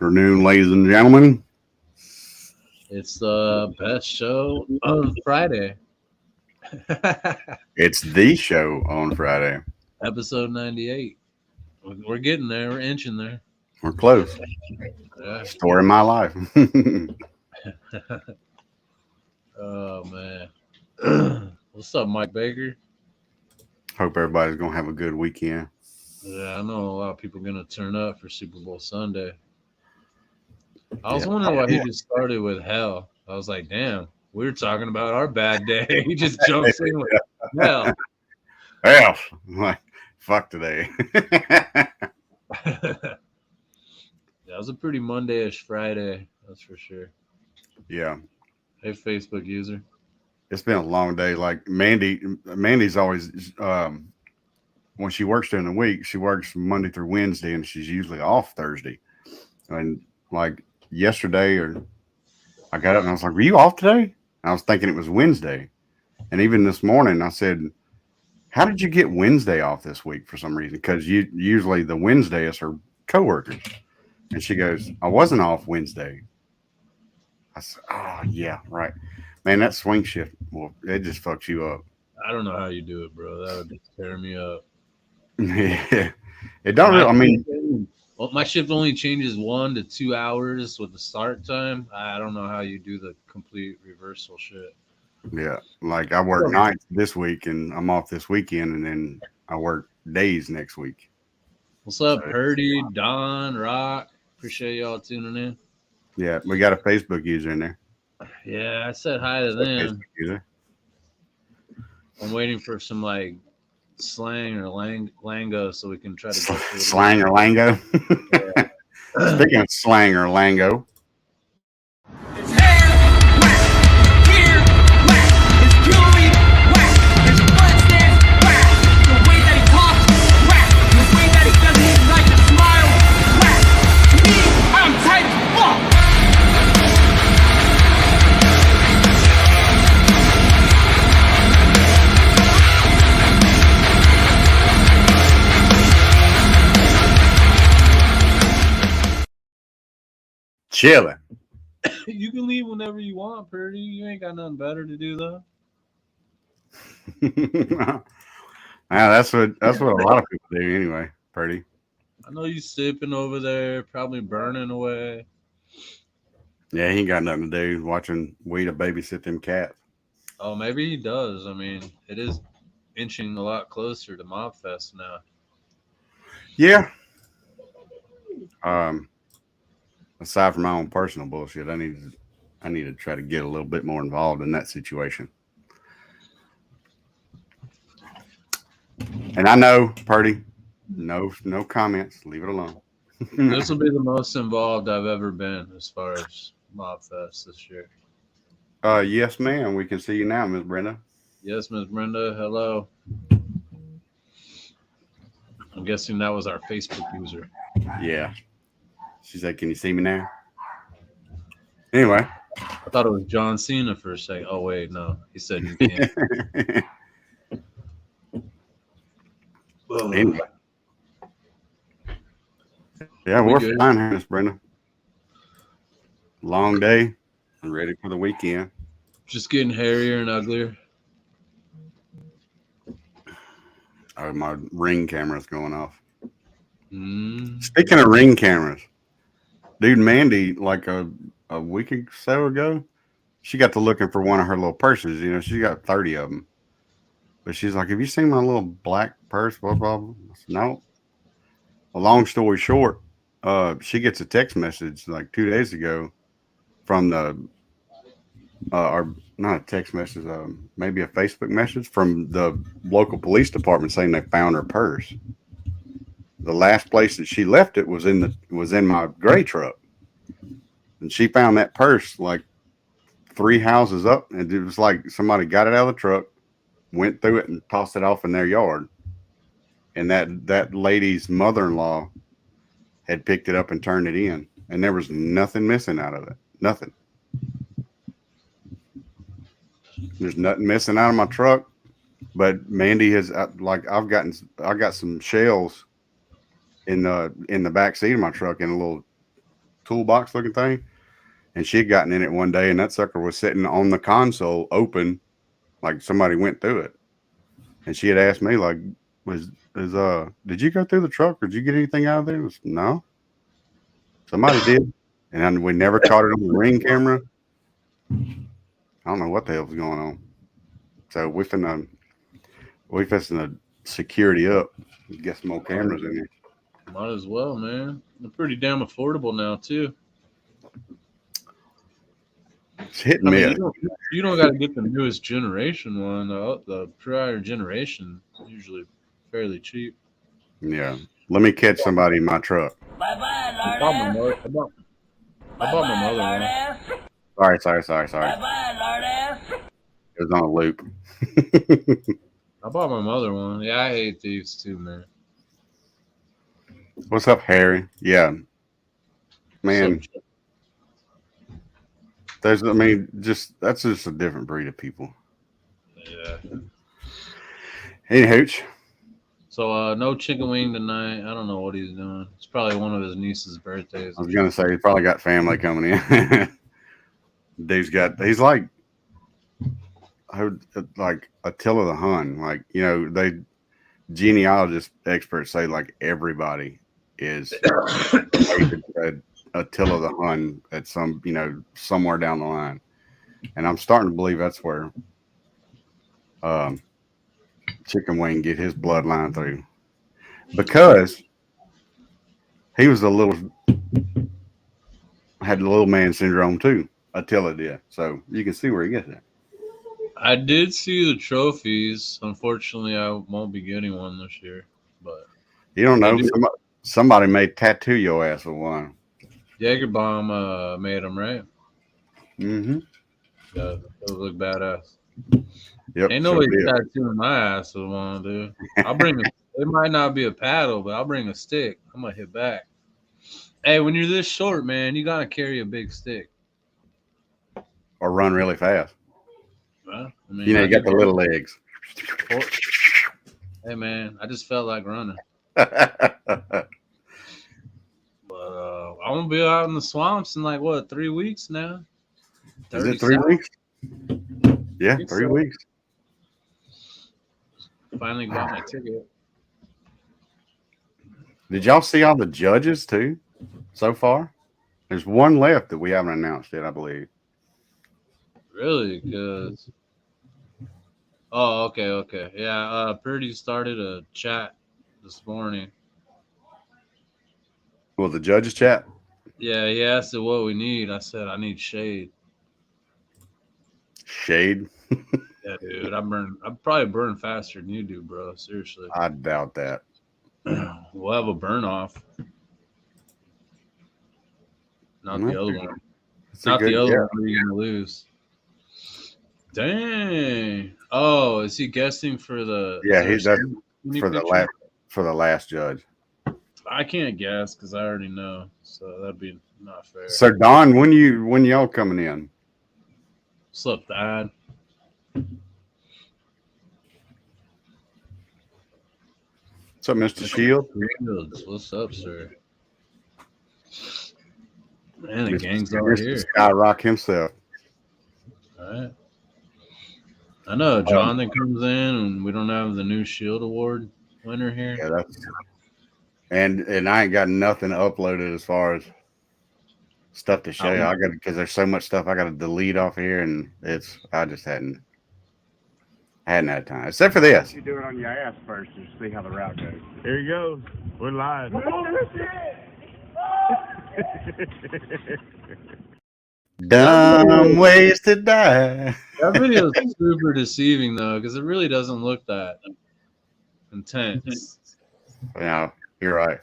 afternoon, ladies and gentlemen. It's the best show of Friday. It's the show on Friday. Episode 98. We're getting there. We're inching there. We're close. Yeah. Story of my life. Oh, man. What's up, Mike Baker? Hope everybody's going to have a good weekend. Yeah, I know a lot of people are going to turn up for Super Bowl Sunday. I was wondering why he just started with hell. I was like, damn, we were talking about our bad day. He just jumps in with hell. Hell, like, fuck today. That was a pretty Monday-ish Friday, that's for sure. Yeah. Hey, Facebook user. It's been a long day. Like Mandy's always, when she works during the week, she works Monday through Wednesday, and she's usually off Thursday. And like yesterday, or I got up and I was like, "Were you off today?" And I was thinking it was Wednesday. And even this morning, I said, "How did you get Wednesday off this week for some reason?" Because usually the Wednesday is her coworkers. And she goes, "I wasn't off Wednesday." I said, "Oh yeah, right, man. That swing shift, well, it just fucks you up." I don't know how you do it, bro. That would just tear me up. Yeah, it don't. Really, I mean, well, my shift only changes 1 to 2 hours with the start time. I don't know how you do the complete reversal shit. yeah, like I work nights this week, and I'm off this weekend, and then I work days next week. What's up, Purdy, Don, Rock? Appreciate y'all tuning in. Yeah, we got a Facebook user in there. Yeah, I said hi to them. User. I'm waiting for some like slang or lango so we can try to go through it. Slang or lango. Yeah. Speaking of slang or lango. Chilling. You can leave whenever you want, Purdy. You ain't got nothing better to do though. That's what a lot of people do anyway, Purdy. I know you sipping over there, probably burning away. Yeah, he ain't got nothing to do watching Weeda babysit them cats. Oh, maybe he does. I mean, it is inching a lot closer to Mob Fest now. Yeah. Aside from my own personal bullshit, I need to try to get a little bit more involved in that situation. And I know, Purdy, no comments. Leave it alone. This will be the most involved I've ever been as far as Mob Fest this year. Yes, ma'am. We can see you now, Miss Brenda. Yes, Miss Brenda. Hello. I'm guessing that was our Facebook user. Yeah. She said, "Can you see me now?" Anyway. I thought it was John Cena for a second. Oh, wait, no. He said you can't. Anyway. Yeah, we're fine here, Miss Brenda. Long day. I'm ready for the weekend. Just getting hairier and uglier. Oh, my Ring camera's going off. Mm. Speaking of Ring cameras, dude, Mandy, like a week or so ago, she got to looking for one of her little purses. You know, she got 30 of them. But she's like, "Have you seen my little black purse?" Blah, blah, blah. I said, "No." A long story short, she gets a text message like 2 days ago from the, or not a text message, maybe a Facebook message from the local police department saying they found her purse. The last place that she left it was in my gray truck, and she found that purse like 3 houses up, and it was like somebody got it out of the truck, went through it, and tossed it off in their yard. And that lady's mother-in-law had picked it up and turned it in, and there was nothing missing out of it. Nothing. There's nothing missing out of my truck, but Mandy has I got some shells in the back seat of my truck in a little toolbox looking thing, and she had gotten in it one day, and that sucker was sitting on the console open, like somebody went through it. And she had asked me, like, did you go through the truck or did you get anything out of there? It was, no, somebody did, and we never caught it on the ring camera. I don't know what the hell was going on. So we finna security up, get some more cameras in there. Might as well, man. They're pretty damn affordable now too. It's hit and miss. You don't got to get the newest generation one. The prior generation usually fairly cheap. Yeah. Let me catch somebody in my truck. I bought my mother one. Sorry. It was on a loop. I bought my mother one. Yeah, I hate thieves too, man. What's up, Harry? Yeah. Man. That's just a different breed of people. Yeah. Hey, Hooch. So, no chicken wing tonight. I don't know what he's doing. It's probably one of his niece's birthdays. I was going to say, he's probably got family coming in. He's like Attila the Hun. Like, genealogist experts say, like, everybody is Attila the Hun at somewhere down the line. And I'm starting to believe that's where Chicken Wing get his bloodline through, because he was had the little man syndrome too. Attila did, so you can see where he gets it. I did see the trophies. Unfortunately, I won't be getting one this year. But you don't know, somebody may tattoo your ass with one. Jagerbomb made them, right? Mm-hmm. Yeah, those look badass. Yep. Ain't nobody tattooing my ass with one, dude. I'll bring it might not be a paddle, but I'll bring a stick. I'm gonna hit back. Hey, when you're this short, man, you gotta carry a big stick. Or run really fast. Well, I mean, you got the little legs. Hey, man, I just felt like running. But I'm gonna be out in the swamps in 3 weeks now. Is it 3 weeks? Yeah, 3 weeks. Finally got my ticket. Did y'all see all the judges too so far? There's one left that we haven't announced yet, I believe. Really? Because okay. Yeah, Purdy started a chat this morning. Well, the judges chat? Yeah, he asked what we need. I said I need shade. Shade? Yeah, dude. I probably burn faster than you do, bro. Seriously. I doubt that. We'll have a burn off. Not the other one. Not the other one where you're gonna lose. Dang. Oh, is he guessing for the? Yeah, he's for the last judge. I can't guess because I already know, so that'd be not fair. So Don, when y'all coming in? What's up, Dad? What's up, Mr. Shield? What's up, sir? Man, the gang's all here. Skyrock himself. All right. I know Jonathan comes in, and we don't have the new Shield Award winner here. Yeah, and I ain't got nothing uploaded as far as stuff to show you. Because there's so much stuff I got to delete off here, and I just hadn't had time, except for this. You do it on your ass first and see how the route goes. Here you go. We're live. Dumb ways to die. That video is super deceiving though, because it really doesn't look that intense. Yeah, you're right.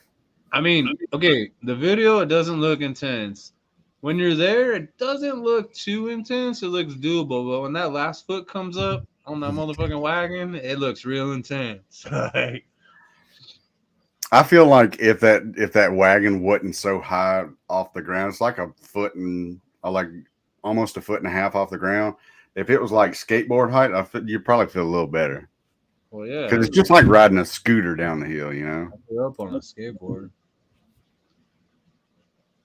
I mean, okay, the video, it doesn't look intense. When you're there, it doesn't look too intense. It looks doable, but when that last foot comes up on that motherfucking wagon, it looks real intense. I feel like if that wagon wasn't so high off the ground, it's like a foot and almost a foot and a half off the ground. If it was like skateboard height, you'd probably feel a little better. Well, yeah, because it's just like riding a scooter down the hill, you know. I grew up on a skateboard.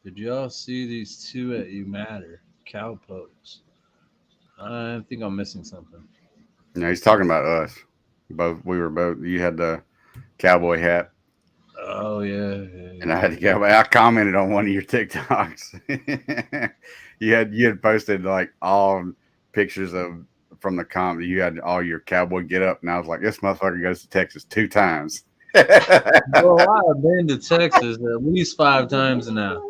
Did y'all see these two at You Matter cowpokes? I think I'm missing something. No, he's talking about us. Both we were both. You had the cowboy hat, Oh yeah, and I had the cowboy. I commented on one of your TikToks. you had posted like all pictures of from the comp. You had all your cowboy get up, and I was like, this motherfucker goes to Texas 2 times. Bro, I've been to Texas at least 5 times now.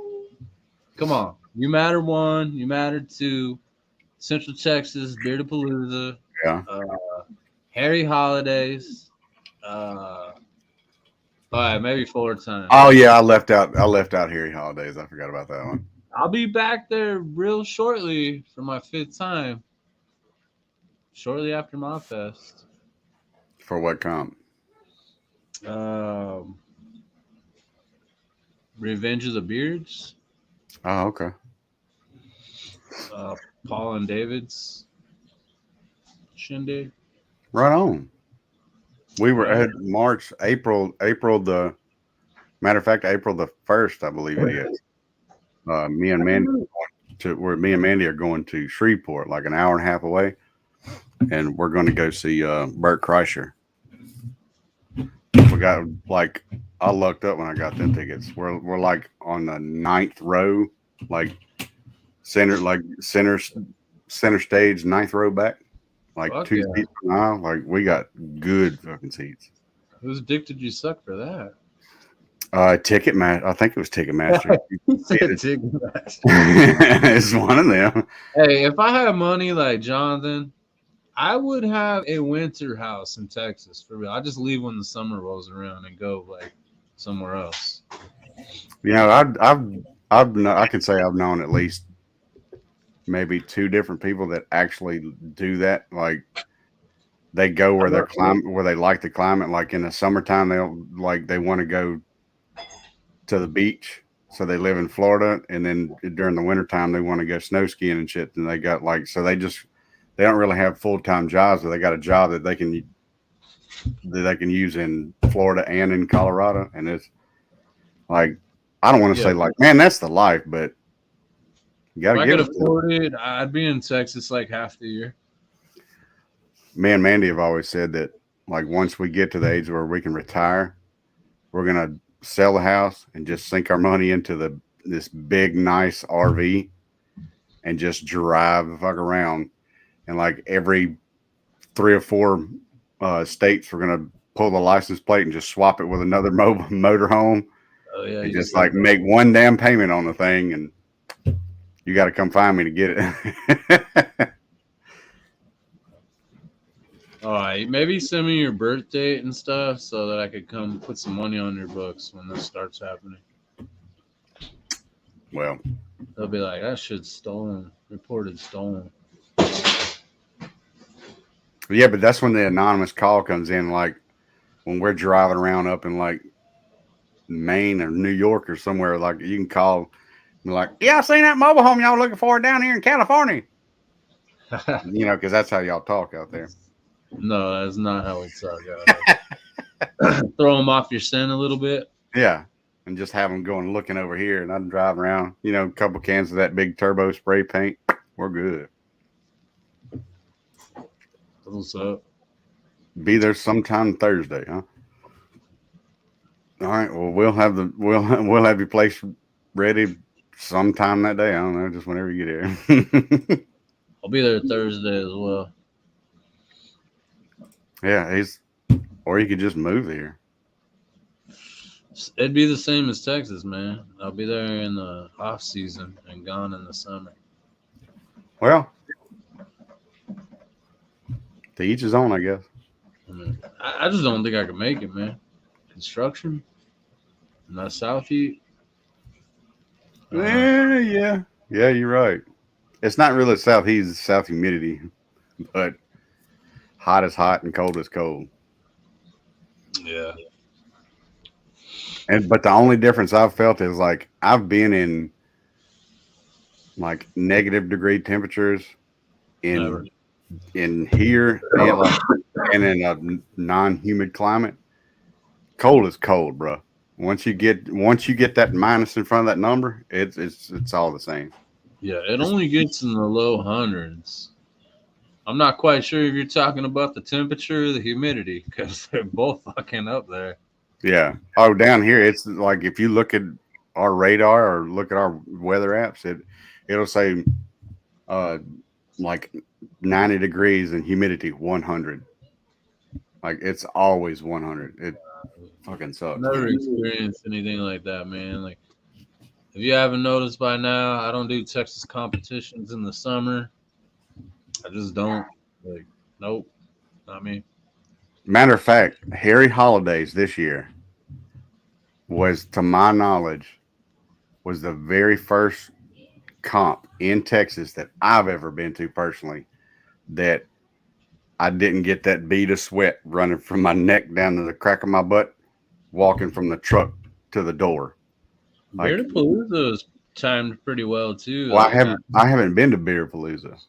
Come on, You Matter 1, You Matter 2, Central Texas, Beardapalooza, Yeah. uh, Harry Holidays. All right, maybe 4 times. Oh yeah, I left out Harry Holidays. I forgot about that one. I'll be back there real shortly for my 5th time. Shortly after my fest. For what comp? Um, Revenge of the Beards. Oh, okay. Paul and David's shindig. Right on. We were at April the matter of fact, April the 1st, I believe it is. Me and Mandy are going to Shreveport, like an hour and a half away, and we're going to go see Bert Kreischer. We got like I lucked up when I got them tickets. We're like on the 9th row, like center stage, 9th row back, like Fuck 2 yeah. seats from the aisle. Like we got good fucking seats. Whose dick did you suck for that? Ticketmaster. I think it was Ticketmaster. Ticketmaster. It's one of them. Hey, if I had money like Jonathan, I would have a winter house in Texas for real. I just leave when the summer rolls around and go like somewhere else. You know, I can say I've known at least maybe 2 different people that actually do that. Like they go where where they like the climate. Like in the summertime, they want to go to the beach, so they live in Florida, and then during the wintertime they want to go snow skiing and shit. And they got like they don't really have full-time jobs, but they got a job that they can use in Florida and in Colorado. And it's like I don't want to say like, man, that's the life, but you gotta if I give could afford it, I'd be in Texas like half the year. Me and Mandy have always said that like once we get to the age where we can retire, we're gonna sell the house and just sink our money into this big nice RV and just drive the fuck around. And like every 3 or 4 states, we're gonna pull the license plate and just swap it with another motorhome. Oh yeah, and just like make one damn payment on the thing, and you got to come find me to get it. All right, maybe send me your birth date and stuff so that I could come put some money on your books when this starts happening. Well, they'll be like, that shit's stolen, reported stolen. Yeah, but that's when the anonymous call comes in. Like when we're driving around up in like Maine or New York or somewhere, like you can call and be like, yeah, I seen that mobile home y'all looking for down here in California. You know, because that's how y'all talk out there. No, that's not how we talk out there. Throw them off your scent a little bit. Yeah, and just have them going looking over here, and I'm driving around. You know, a couple cans of that big turbo spray paint. We're good. What's up? Be there sometime Thursday, huh? All right. Well, we'll have your place ready sometime that day. I don't know, just whenever you get here. I'll be there Thursday as well. Yeah, or you could just move here. It'd be the same as Texas, man. I'll be there in the off season and gone in the summer. Well, to each his own, I guess. I just don't think I could make it, man. Construction, not South Heat. Yeah, you're right. It's not really South Heat, it's South humidity, but hot is hot and cold is cold. Yeah. But the only difference I've felt is like I've been in like negative degree temperatures in here and in a non-humid climate. Cold is cold, bro. Once you get that minus in front of that number, it's all the same. Yeah, it only gets in the low hundreds. I'm not quite sure if you're talking about the temperature or the humidity because they're both fucking up there. Yeah. Oh, down here it's like if you look at our radar or look at our weather apps, it'll say uh like 90 degrees and humidity 100. Like it's always 100. It fucking sucks. Never experienced anything like that, man. Like, if you haven't noticed by now, I don't do Texas competitions in the summer. I just don't. Like, nope. Not me. Matter of fact, Harry Holidays this year was, to my knowledge, was the very first comp in Texas that I've ever been to personally that I didn't get that bead of sweat running from my neck down to the crack of my butt, walking from the truck to the door. Like, Beardapalooza was timed pretty well too. well, Like, I haven't been to Beardapalooza.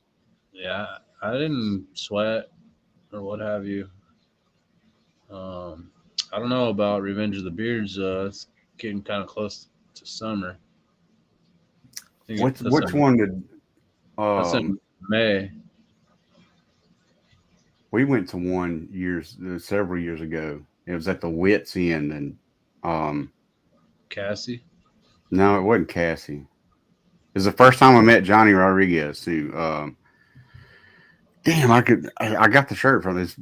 yeah, I didn't sweat or what have you. Um, I don't know about Revenge of the Beards. It's getting kind of close to summer. I think Which one did that's in May. we went to one several years ago. It was at the Wits End, and Cassie. no, it wasn't Cassie. It was the first time I met Johnny Rodriguez too. Damn, I got the shirt from this.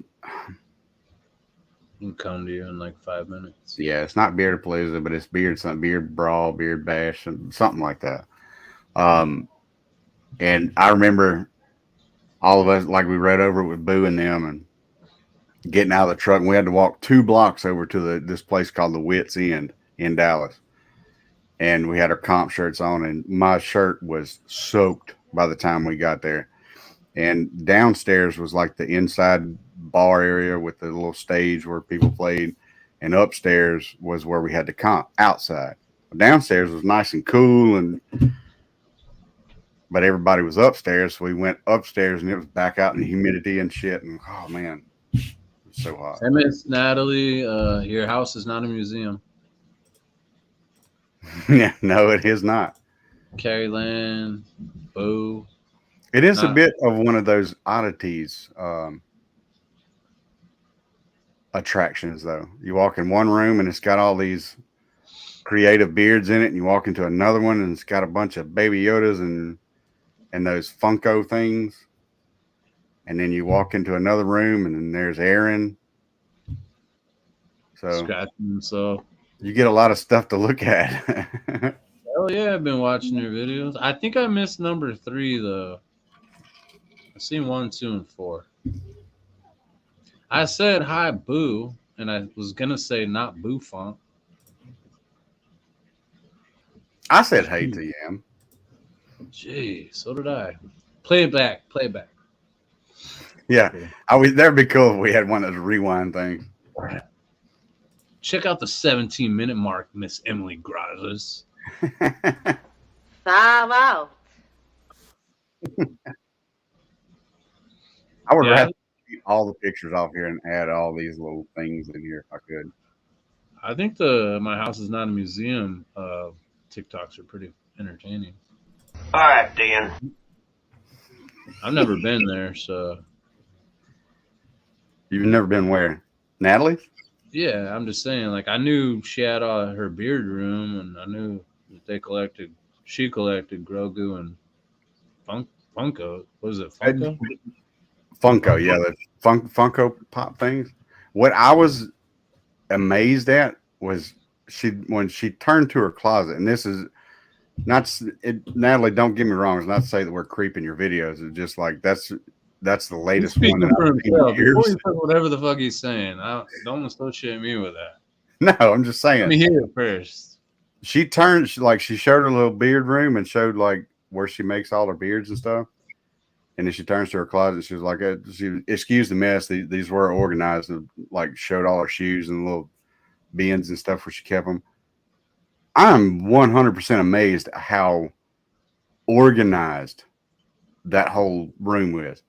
Can come to you in like 5 minutes. Yeah, it's not Beardapalooza, but it's Beard Brawl, Beard Bash, and something like that. And I remember all of us, like, we rode over with Boo and them and getting out of the truck, and we had to walk 2 blocks over to this place called the Wits End in Dallas. And we had our comp shirts on, and my shirt was soaked by the time we got there. And downstairs was like the inside bar area with the little stage where people played, and upstairs was where we had to comp outside. Downstairs was nice and cool, but everybody was upstairs, so we went upstairs, and it was back out in the humidity and shit. And oh man, it was so hot. Hey, Miss Natalie, your house is not a museum. Yeah, no, it is not. Carrie Land, Boo. It is a bit of one of those oddities attractions, though. You walk in one room and it's got all these creative beards in it, and you walk into another one and it's got a bunch of Baby Yodas and those Funko things, and then you walk into another room and then there's Aaron. So scratching himself. You get a lot of stuff to look at. Hell yeah, I've been watching your videos. I think I missed number 3 though. I've seen 1, 2, and 4. I said hi, Boo, and I was gonna say not Boo Funk. I said hey to Yam. Gee, so did I. Play it back. Play it back. Yeah, that'd be cool if we had one of those rewind things. Check out the 17-minute mark, Miss Emily Grazes. Wow. I would rather keep all the pictures off here and add all these little things in here if I could. I think My House is Not a Museum TikToks are pretty entertaining. All right, Dan. I've never been there, so. You've never been where? Natalie? Yeah, I'm just saying, like, I knew she had her beard room, and I knew that she collected Grogu and Funko. What is it, Funko? Funko, yeah, the Funko Pop things. What I was amazed at was when she turned to her closet, and this is Natalie, don't get me wrong, it's not to say that we're creeping your videos. It's just like that's the latest one that I've seen in years. Whatever the fuck he's saying, don't associate me with that. No, I'm just saying. Let me hear it first. She showed her little beard room and showed like where she makes all her beards and stuff. And then she turns to her closet. She was like, excuse the mess. These were organized, and like showed all her shoes and little bins and stuff where she kept them. I'm 100% amazed at how organized that whole room was.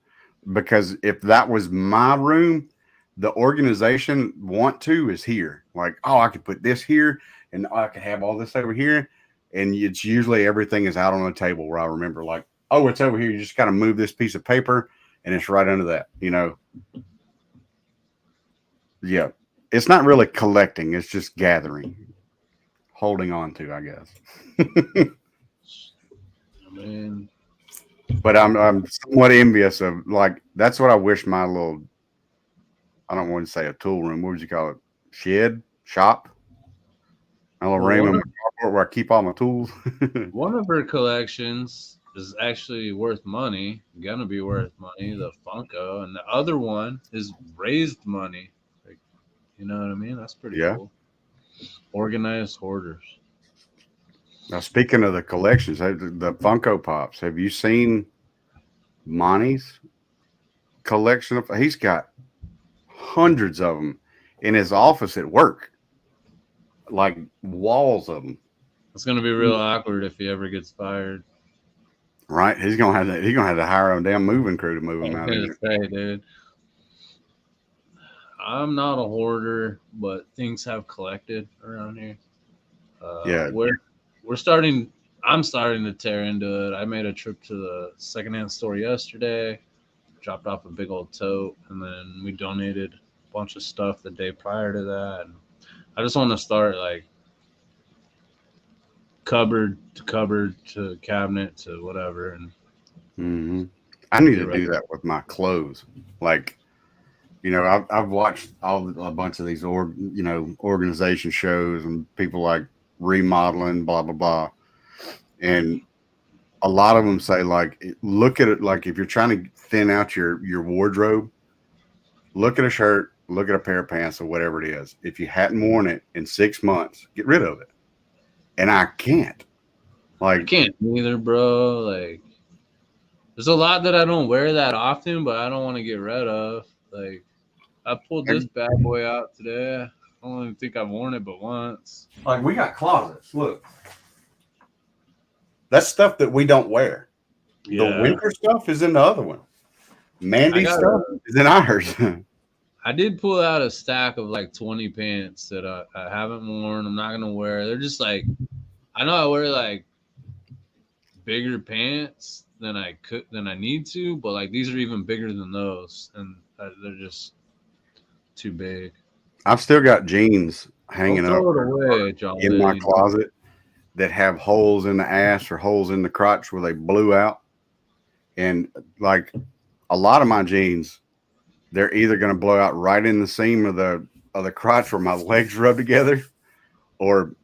Because if that was my room, the organization want to is here. Like, oh, I could put this here and I could have all this over here. And it's usually everything is out on the table where I remember like, oh, it's over here. You just got to move this piece of paper and it's right under that, you know? Yeah. It's not really collecting. It's just gathering, holding on to, I guess. Man, But I'm somewhat envious of like, that's what I wish my little, I don't want to say a tool room. What would you call it? Shed? Shop? A little room in my carport where I keep all my tools. one of her collections is actually worth money, gonna be worth money, the Funko, and the other one is raised money. Like, you know what I mean? That's pretty Yeah. cool. Organized hoarders. Now, speaking of the collections, the Funko Pops, have you seen Monty's collection of? He's got hundreds of them in his office at work, like walls of them. It's gonna be real awkward if he ever gets fired. Right? He's gonna have to. He's gonna have to hire a damn moving crew to move him I out was of gonna there. say, dude, I'm not a hoarder, but things have collected around here. Yeah. We're starting. I'm starting to tear into it. I made a trip to the secondhand store yesterday, dropped off a big old tote, and then we donated a bunch of stuff the day prior to that. And I just want to start like cupboard to cabinet to whatever, and Mm-hmm. I need get to ready. do that with my clothes. Like, you know, I've watched a bunch of these organization shows and people like remodeling, blah blah blah, and a lot of them say like, look at it like if you're trying to thin out your wardrobe, look at a shirt, look at a pair of pants or whatever it is. If you hadn't worn it in 6 months, get rid of it. And I can't. I Like, can't either, bro. Like, there's a lot that I don't wear that often, but I don't want to get rid of. Like, I pulled this bad boy out today. I don't even think I've worn it but once. we got closets. Look, that's stuff that we don't wear. The winter stuff is in the other one. Mandy's stuff is in ours. I did pull out a stack of like 20 pants that I haven't worn. I'm not gonna wear. They're just like, I know I wear like bigger pants than I need to, but like these are even bigger than those, and they're just too big. I've still got jeans Don't hanging up throw it away, John. in my closet that have holes in the ass or holes in the crotch where they blew out. And like a lot of my jeans, they're either going to blow out right in the seam of the crotch where my legs rub together, or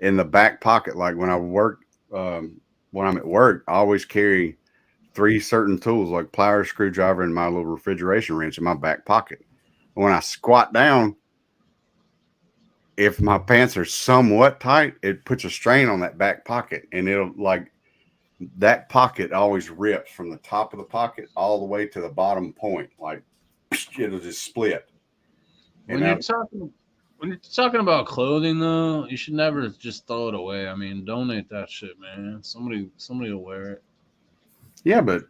in the back pocket. Like when I work, when I'm at work, I always carry 3 certain tools like pliers, screwdriver, and my little refrigeration wrench in my back pocket. When I squat down, if my pants are somewhat tight, it puts a strain on that back pocket, and it'll like that pocket always rips from the top of the pocket all the way to the bottom point. Like it'll just split. When you're talking about clothing, though, you should never just throw it away. I mean, donate that shit, man. Somebody will wear it. Yeah, but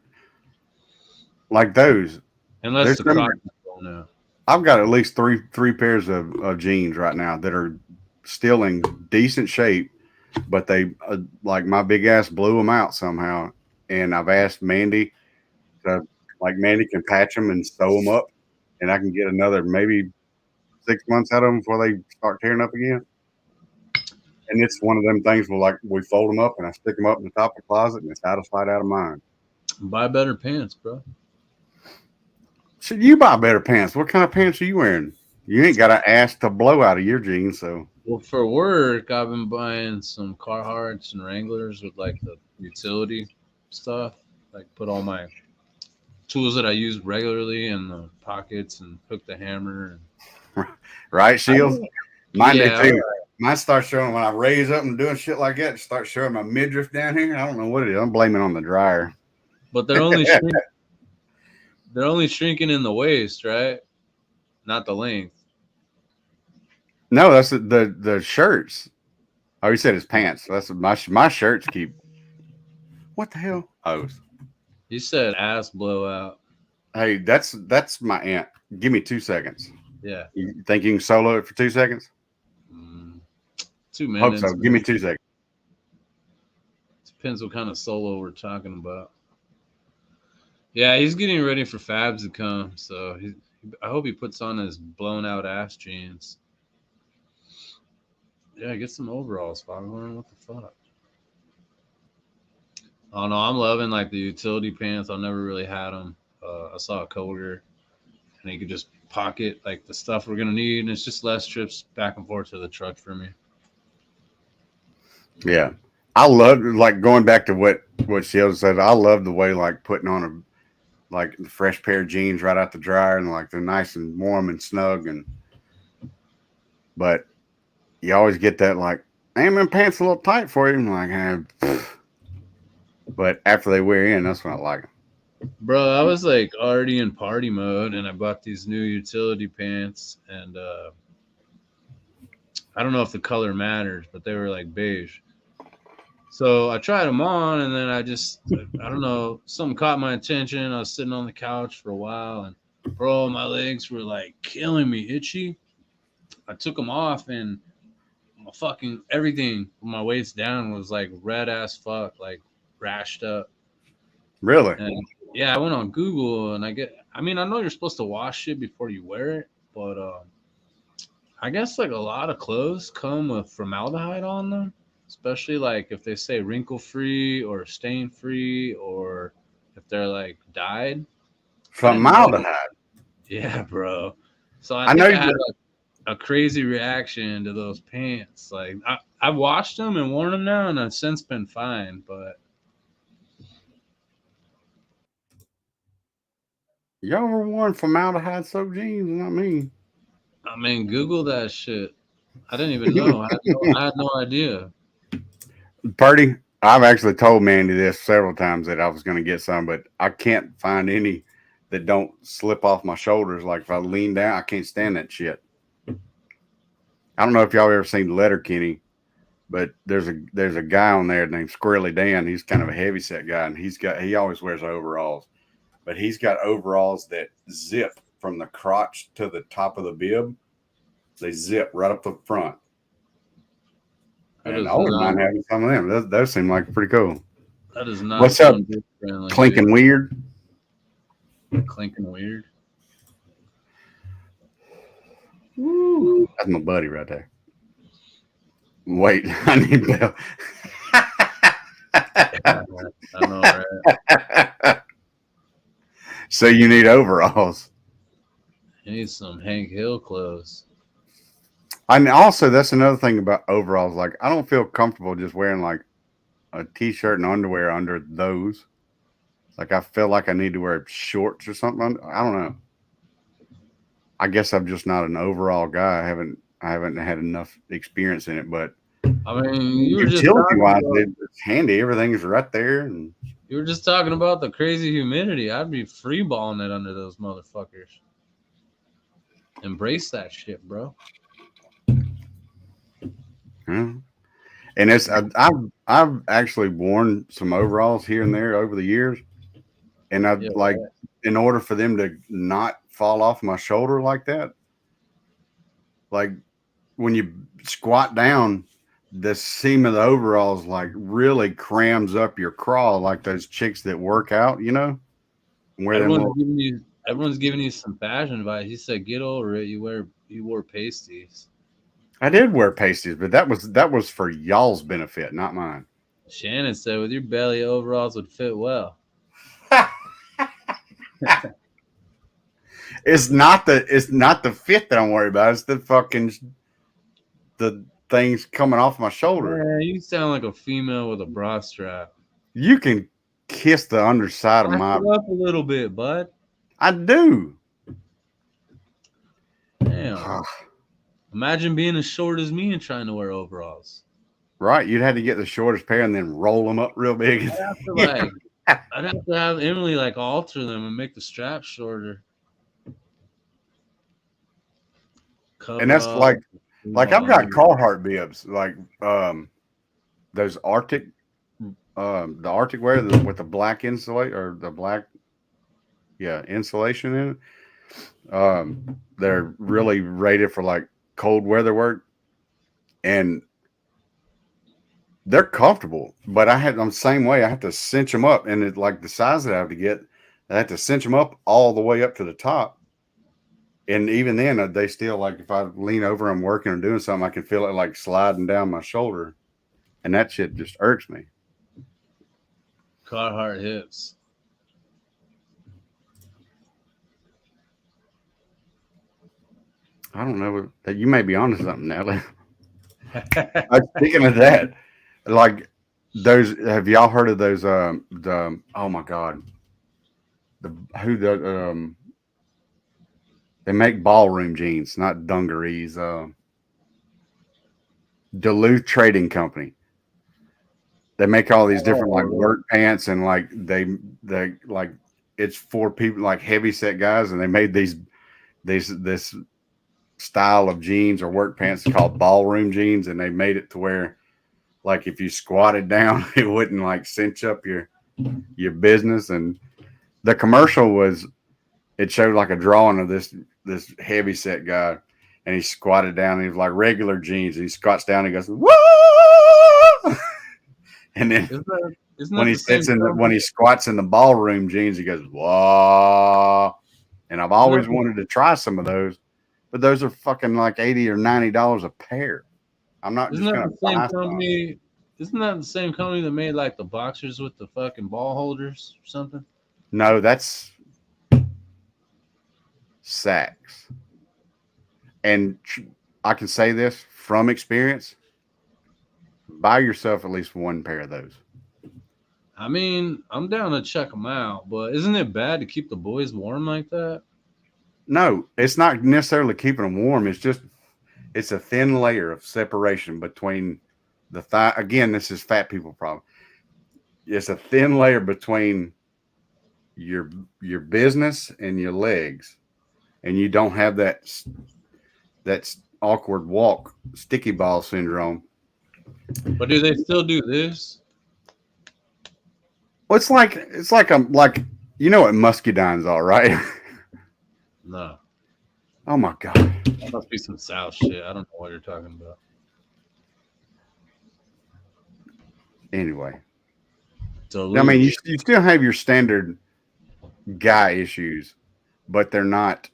like those, Unless the crotch is blown out. I've got at least three pairs of jeans right now that are still in decent shape, but they like my big ass blew them out somehow. And I've asked Mandy to, like, Mandy can patch them and sew them up, and I can get another maybe 6 months out of them before they start tearing up again. And it's one of them things where like we fold them up and I stick them up in the top of the closet, and it's out of sight, out of mind. Buy better pants, bro. Should you buy better pants? What kind of pants are you wearing? You ain't got an ass to blow out of your jeans, so. Well, for work, I've been buying some Carhartts and Wranglers with like the utility stuff. Like put all my tools that I use regularly in the pockets and hook the hammer. Right, Shields? Mine do too. Right. Mine starts showing when I raise up and doing shit like that. It starts showing my midriff down here. I don't know what it is. I'm blaming it on the dryer. But they're only shrinking in the waist, right? Not the length. No, that's the shirts. Oh, you said it's pants. That's my shirts keep. What the hell? Oh, You said ass blowout. Hey, that's my aunt. Give me 2 seconds. Yeah. You think you can solo it for 2 seconds? 2 Hope so. minutes. Give me 2 seconds. Depends what kind of solo we're talking about. Yeah, he's getting ready for Fabs to come, so I hope he puts on his blown out ass jeans. Yeah, get some overalls, Foghorn. What the fuck? Oh no, I'm loving like the utility pants. I never really had them. I saw a coworker, and he could just pocket like the stuff we're gonna need, and it's just less trips back and forth to the truck for me. Yeah. I love like going back to what Sheldon said. I love the way like putting on a fresh pair of jeans right out the dryer and like they're nice and warm and snug but you always get that like, hey, my pants a little tight for you. I'm like, but after they wear in, that's when I like them. Bro, I was like already in party mode, and I bought these new utility pants, and I don't know if the color matters, but they were like beige. So I tried them on, and then I don't know, something caught my attention. I was sitting on the couch for a while, and bro, my legs were like killing me, itchy. I took them off, and my fucking everything from my waist down was like red as fuck, like rashed up. Really? And yeah, I went on Google, and I mean, I know you're supposed to wash it before you wear it, but I guess like a lot of clothes come with formaldehyde on them, especially like if they say wrinkle free or stain free or if they're like dyed. I didn't know. Formaldehyde. Yeah, bro. So I I know think I you. had like a crazy reaction to those pants. Like I've washed them and worn them now, and I've since been fine. But Y'all ever worn formaldehyde soaked jeans? Not me. I mean, Google that shit. I didn't even know. I had no idea. Purdy, I've actually told Mandy this several times that I was going to get some, but I can't find any that don't slip off my shoulders. Like if I lean down, I can't stand that shit. I don't know if y'all ever seen Letterkenny, but there's a guy on there named Squirrely Dan. He's kind of a heavy set guy, and he always wears overalls, but he's got overalls that zip from the crotch to the top of the bib. They zip right up the front. That And is I wouldn't not. mind having some of them. Those seem like pretty cool. That does not What's up, sound good friendly. Clinking Weird? Clinking weird. Woo. That's my buddy right there. Wait, I need Bill. I know, right? So you need overalls. You need some Hank Hill clothes. And also, that's another thing about overalls. Like, I don't feel comfortable just wearing like a t-shirt and underwear under those. Like, I feel like I need to wear shorts or something. I don't know. I guess I'm just not an overall guy. I haven't had enough experience in it, but I mean, you were just utility talking wise, about, it's handy. Everything's right there, and you were just talking about the crazy humidity. I'd be free balling it under those motherfuckers. Embrace that shit, bro. yeah. And I've actually worn some overalls here and there over the years, and I've Yeah, like in order for them to not fall off my shoulder like that, like when you squat down, the seam of the overalls like really crams up your craw, like those chicks that work out, wear them little. everyone's giving you some fashion advice. He said, "Get over it. You wore pasties." I did wear pasties, but that was for y'all's benefit, not mine. Shannon said, "With your belly, overalls would fit well." It's not the fit that I'm worried about. It's the things coming off my shoulder. Man, you sound like a female with a bra strap. You can kiss the underside of Back my. it up a little bit, bud. I do. Damn. Imagine being as short as me and trying to wear overalls. Right, you'd have to get the shortest pair and then roll them up real big. I'd have to have Emily like alter them and make the straps shorter. And that's like I've got Carhartt bibs, like those Arctic, the Arctic wear with the black insulate or the black insulation in it. They're really rated for like cold weather work, and they're comfortable. But I'm the same way. I have to cinch them up, and it's like the size that I have to get. I have to cinch them up all the way up to the top. And even then, they still like if I lean over, I'm working or doing something, I can feel it like sliding down my shoulder, and that shit just irks me. Carhartt hits. I don't know that you may be onto something, Natalie. Speaking of that, like those, have y'all heard of those? The oh my god, the they make ballroom jeans, not dungarees. Duluth Trading Company. They make all these different like work pants and like they like it's for people like heavy set guys, and they made this style of jeans or work pants called ballroom jeans, and they made it to where like if you squatted down it wouldn't like cinch up your business. And the commercial was, it showed like a drawing of this heavy set guy, and he squatted down and he was like regular jeans, and he squats down and he goes whoa. And then when he sits when he squats in the ballroom jeans, he goes whoa. And I've always wanted to try some of those, but those are fucking like $80 or $90 a pair. I'm not just gonna buy some. Isn't that the same company that made like the boxers with the fucking ball holders or something? No, that's Saks. And I can say this from experience: buy yourself at least one pair of those. I mean, I'm down to check them out, but isn't it bad to keep the boys warm like that? No, it's not necessarily keeping them warm. It's a thin layer of separation between the thigh. Again, this is fat people problem. It's a thin layer between your business and your legs, and you don't have that awkward walk, sticky ball syndrome. But do they still do this? Well, it's like you know what muscadines are, right? No. Oh my god. That must be some South shit. I don't know what you're talking about. Anyway. Duluth. I mean, you still have your standard guy issues, but they're not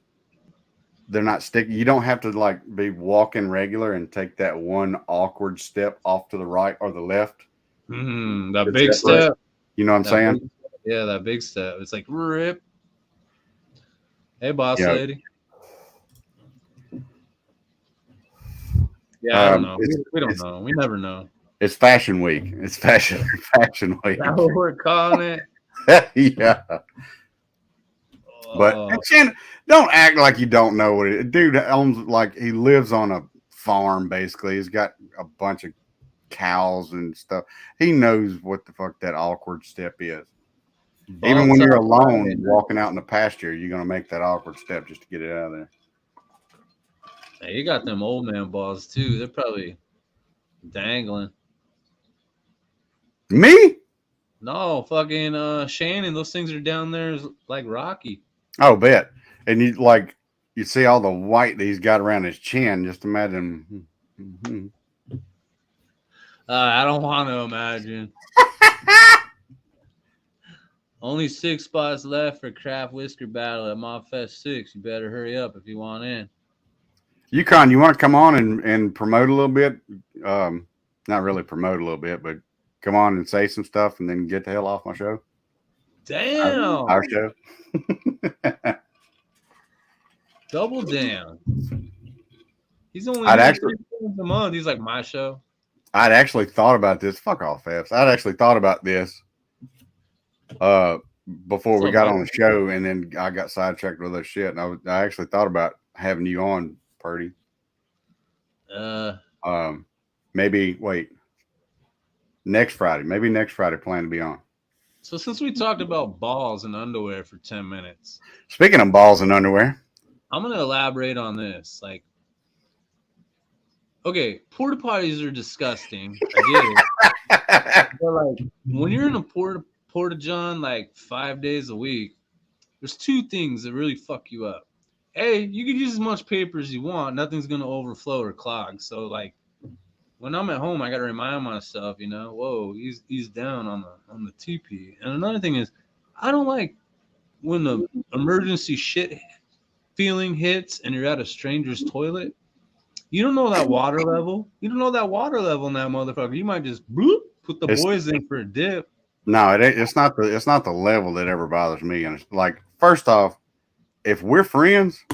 sticky. You don't have to like be walking regular and take that one awkward step off to the right or the left. That big step. You know what I'm saying? Yeah, that big step. It's like rip. Hey, boss lady. Yeah, I don't know. We don't know. We never know. It's fashion week. It's fashion week. That's what we're calling it. Yeah. But don't act like you don't know what it. Dude owns, like, he lives on a farm basically. He's got a bunch of cows and stuff. He knows what the fuck that awkward step is. Even when you're alone walking out in the pasture, you're gonna make that awkward step just to get it out of there. Hey, you got them old man balls too. They're probably dangling. Me? No, fucking Shannon. Those things are down there like Rocky. Oh, bet. And you see all the white that he's got around his chin. Just imagine. Mm-hmm. I don't want to imagine. Only 6 spots left for Craft Whisker Battle at Mobfest 6. You better hurry up if you want in. Yukon, you want to come on and promote a little bit? Not really promote a little bit, but come on and say some stuff and then get the hell off my show. Damn. Our show. Double down. He's only actually a month. He's like, my show. I'd actually thought about this. Fuck off, Fabs. I'd actually thought about this before we got on the show, and then I got sidetracked with other shit. And I actually thought about having you on, Purdy. Maybe next Friday. Maybe next Friday. Plan to be on. So since we talked about balls and underwear for 10 minutes. Speaking of balls and underwear, I'm gonna elaborate on this. Like, okay, porta potties are disgusting. I get it. But like when you're in a porta john like 5 days a week, there's two things that really fuck you up. A, you can use as much paper as you want. Nothing's gonna overflow or clog. So like when I'm at home, I gotta remind myself, whoa, he's down on the TP. And another thing is, I don't like when the emergency shit feeling hits and you're at a stranger's toilet. You don't know that water level. You don't know that water level in that motherfucker. You might just bloop, put the It's boys in for a dip. no, it's not the level that ever bothers me. And it's like, first off, if we're friends,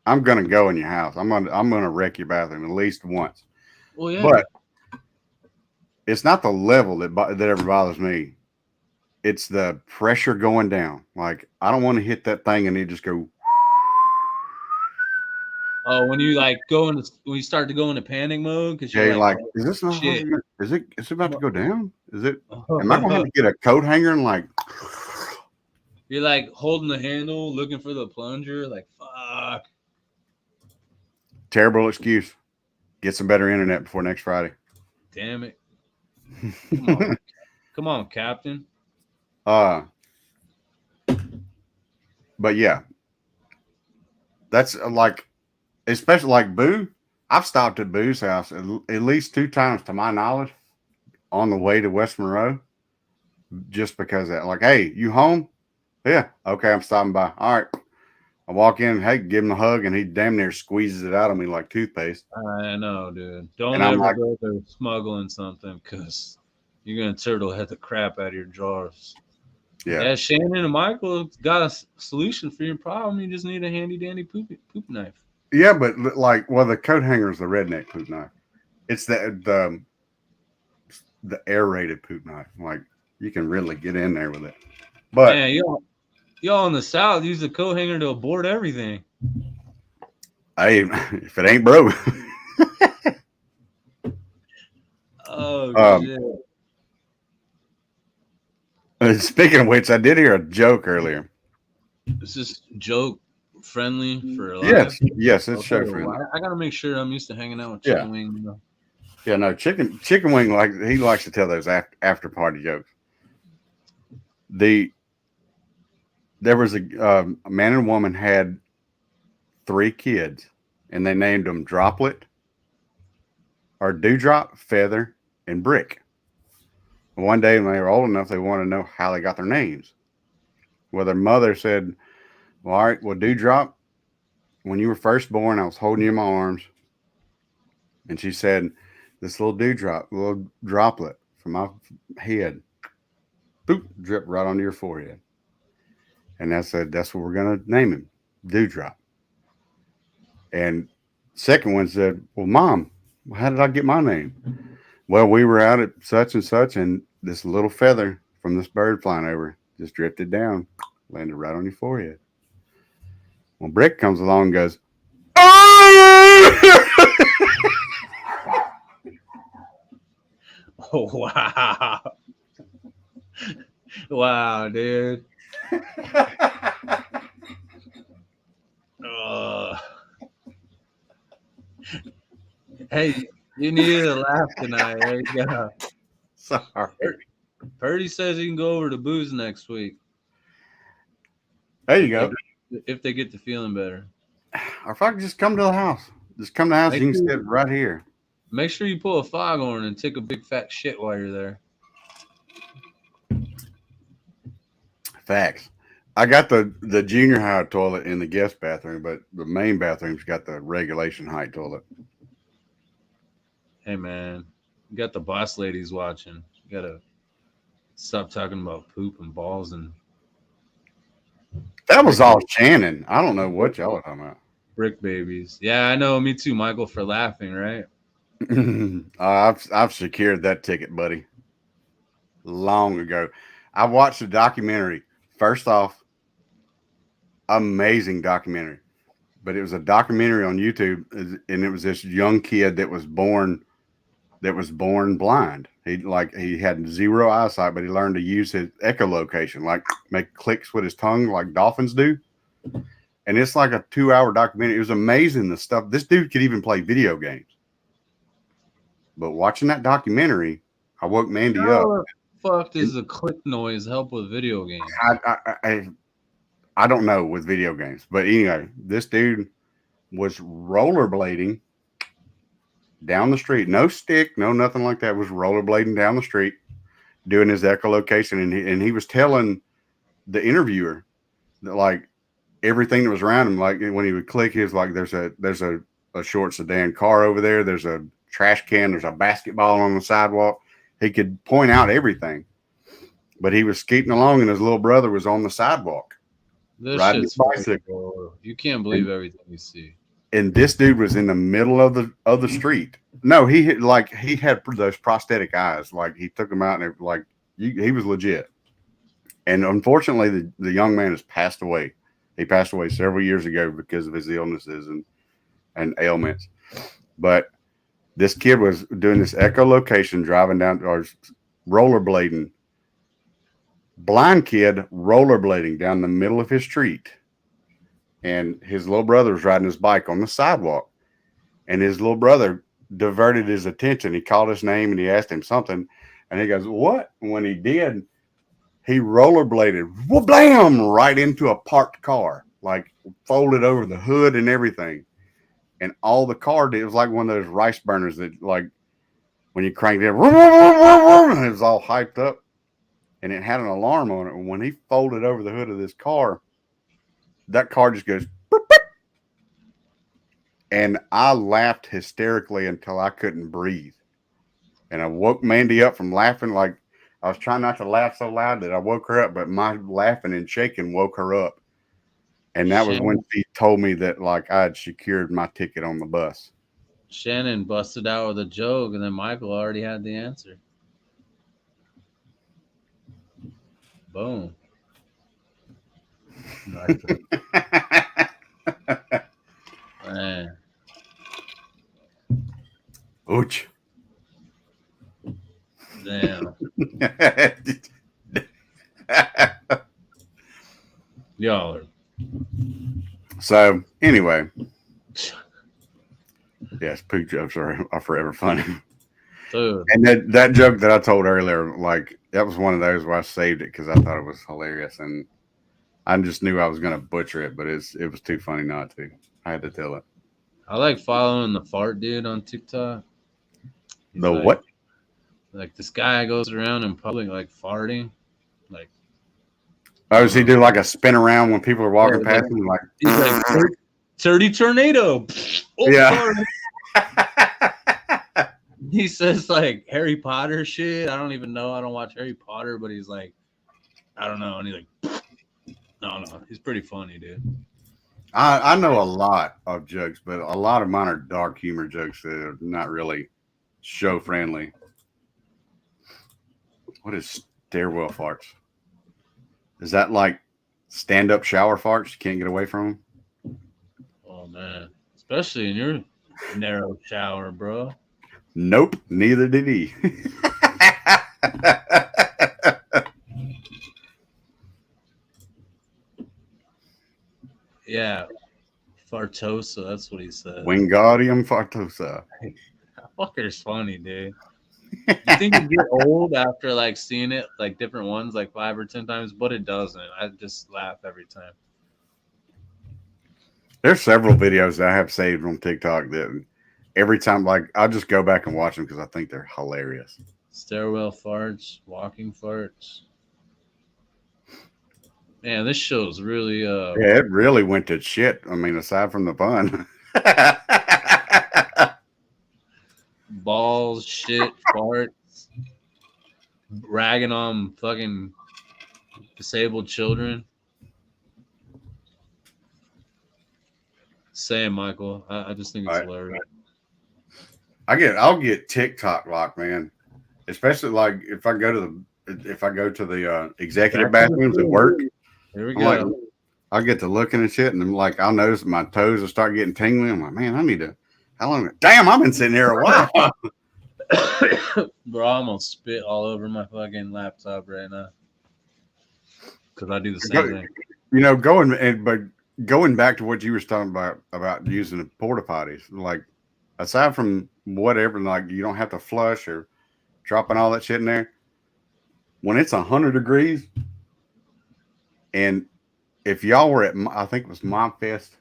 I'm gonna go in your house. I'm gonna wreck your bathroom at least once. Well, yeah. But it's not the level that ever bothers me. It's the pressure going down. Like, I don't want to hit that thing and it just go. Oh, when you like when you start to go into panic mode because Yeah, you're you're like, like, oh, is this not? shit. Is it about to go down? Is it? Am I gonna have to get a coat hanger and like? You're like holding the handle, looking for the plunger. Like, fuck. Terrible excuse. Get some better internet before next Friday. Damn it. Come on. Come on, Captain. But yeah, that's like, especially like Boo. I've stopped at Boo's house at least 2 times, to my knowledge, on the way to West Monroe, just because that. Like, hey, you home? Yeah, okay, I'm stopping by. All right, I walk in, hey, give him a hug, and he damn near squeezes it out of me like toothpaste. I know, dude. Don't And I'm ever like, go there smuggling something because you're gonna turtle head the crap out of your drawers. Yeah, Shannon and Michael got a solution for your problem. You just need a handy dandy poop knife. yeah, but like, well, the coat hanger is the redneck poop knife. It's the aerated poop knife. Like, you can really get in there with it. But man, y'all in the South use the coat hanger to abort everything. hey, if it ain't broke. Oh shit. Speaking of which, I did hear a joke earlier. Is this joke friendly for live? Yes, it's show friendly. Well, I gotta make sure I'm used to hanging out with Chicken Wing. Yeah, no, chicken wing, like, he likes to tell those after party jokes. There was a man and a woman had 3 kids, and they named them Droplet, or Dewdrop, Feather, and Brick. One day when they were old enough, they wanted to know how they got their names. Well, their mother said, well, all right, well, Dewdrop, when you were first born, I was holding you in my arms. And she said, this little little droplet from my head, boop, drip right onto your forehead. And I said, that's what we're going to name him, Dewdrop. And second one said, well, Mom, how did I get my name? Well, we were out at such and such, and this little feather from this bird flying over just drifted down, landed right on your forehead. Well, Brick comes along and goes, Oh, wow. Wow, dude. Hey, you needed to laugh tonight. There you go. Sorry. Purdy says you can go over to Booze next week. There you go. If they get to feeling better. Or if I could just come to the house. Just come to the house. You can sit right here. Make sure you pull a Foghorn and take a big fat shit while you're there. Facts. I got the junior high toilet in the guest bathroom, but the main bathroom's got the regulation height toilet. Hey, man. You got the boss ladies watching. You got to stop talking about poop and balls and... That was all Shannon. I don't know what y'all are talking about. Brick babies. Yeah, I know. Me too, Michael, for laughing, right? I've secured that ticket, buddy. Long ago. I watched a documentary. First off, amazing documentary. But it was a documentary on YouTube, and it was this young kid that was born blind. He had 0 eyesight, but he learned to use his echolocation, like make clicks with his tongue like dolphins do. And it's like a 2-hour documentary. It was amazing, the stuff. This dude could even play video games. But watching that documentary, I woke Mandy up. Fuck does a click noise help with video games? I don't know with video games, but anyway, this dude was rollerblading down the street. No stick, no nothing like that. Was rollerblading down the street, doing his echolocation, and he was telling the interviewer that like everything that was around him, like when he would click, he was like, "There's a short sedan car over there. There's a trash can. There's a basketball on the sidewalk." He could point out everything, but he was skating along, and his little brother was on the sidewalk This riding shit's his bicycle. bro. You can't believe everything you see. And this dude was in the middle of the street. No, he had those prosthetic eyes. Like he took them out, and he was legit. And unfortunately, the young man has passed away. He passed away several years ago because of his illnesses and ailments. But this kid was doing this echolocation, driving down or rollerblading. Blind kid rollerblading down the middle of his street. And his little brother was riding his bike on the sidewalk. And his little brother diverted his attention. He called his name and he asked him something. And he goes, "What?" And when he did, he rollerbladed, blam, right into a parked car, like folded over the hood and everything. And all the car did, it was like one of those rice burners that, like, when you cranked it, it was all hyped up. And it had an alarm on it. And when he folded over the hood of this car, that car just goes, boop, boop. And I laughed hysterically until I couldn't breathe. And I woke Mandy up from laughing. Like, I was trying not to laugh so loud that I woke her up, but my laughing and shaking woke her up. And that was when she told me that, like, I had secured my ticket on the bus. Shannon busted out with a joke, and then Michael already had the answer. Boom. Man. Ouch. Damn. Y'all are. So, anyway. Yes, poop jokes are forever funny. Dude. And that joke that I told earlier, like, that was one of those where I saved it because I thought it was hilarious. And I just knew I was going to butcher it, but it was too funny not to. I had to tell it. I like following the fart dude on TikTok. He's The like, what? Like this guy goes around in public like farting. Like, oh, does he do like a spin around when people are walking Yeah, past him? Like, he's like 30 tornado. Oh, yeah. He says like Harry Potter shit. I don't even know. I don't watch Harry Potter, but he's like, I don't know. And he's like, no. He's pretty funny, dude. I know a lot of jokes, but a lot of mine are dark humor jokes that are not really show friendly. What is stairwell farts? Is that like stand up shower farts? You can't get away from them? Oh, man. Especially in your narrow shower, bro. Nope, neither did he. Yeah. Fartosa, that's what he said. Wingardium Fartosa. That fucker's funny, dude. You think it get old after like seeing it like different ones like 5 or 10 times, but it doesn't. I just laugh every time. There's several videos that I have saved on TikTok that every time, like, I'll just go back and watch them because I think they're hilarious. Stairwell farts, walking farts. Man, this show's really Yeah, it really went to shit. I mean, aside from the fun. balls, shit, farts, ragging on fucking disabled children. Same, Michael. I just think it's hilarious. I'll get TikTok locked, man. Especially like if I go to the executive bathrooms at work. Here we I'm go. like, I'll get to looking and shit, and I'm like, I'll notice my toes will start getting tingly. I'm like, man, I need to. How long? Damn, I've been sitting here a while. Bro, I'm gonna spit all over my fucking laptop right now because I do the same thing. You know, going back to what you were talking about using the porta potties, like aside from whatever, like you don't have to flush or dropping all that shit in there. When it's 100 degrees and if y'all were at, I think it was Mom Fest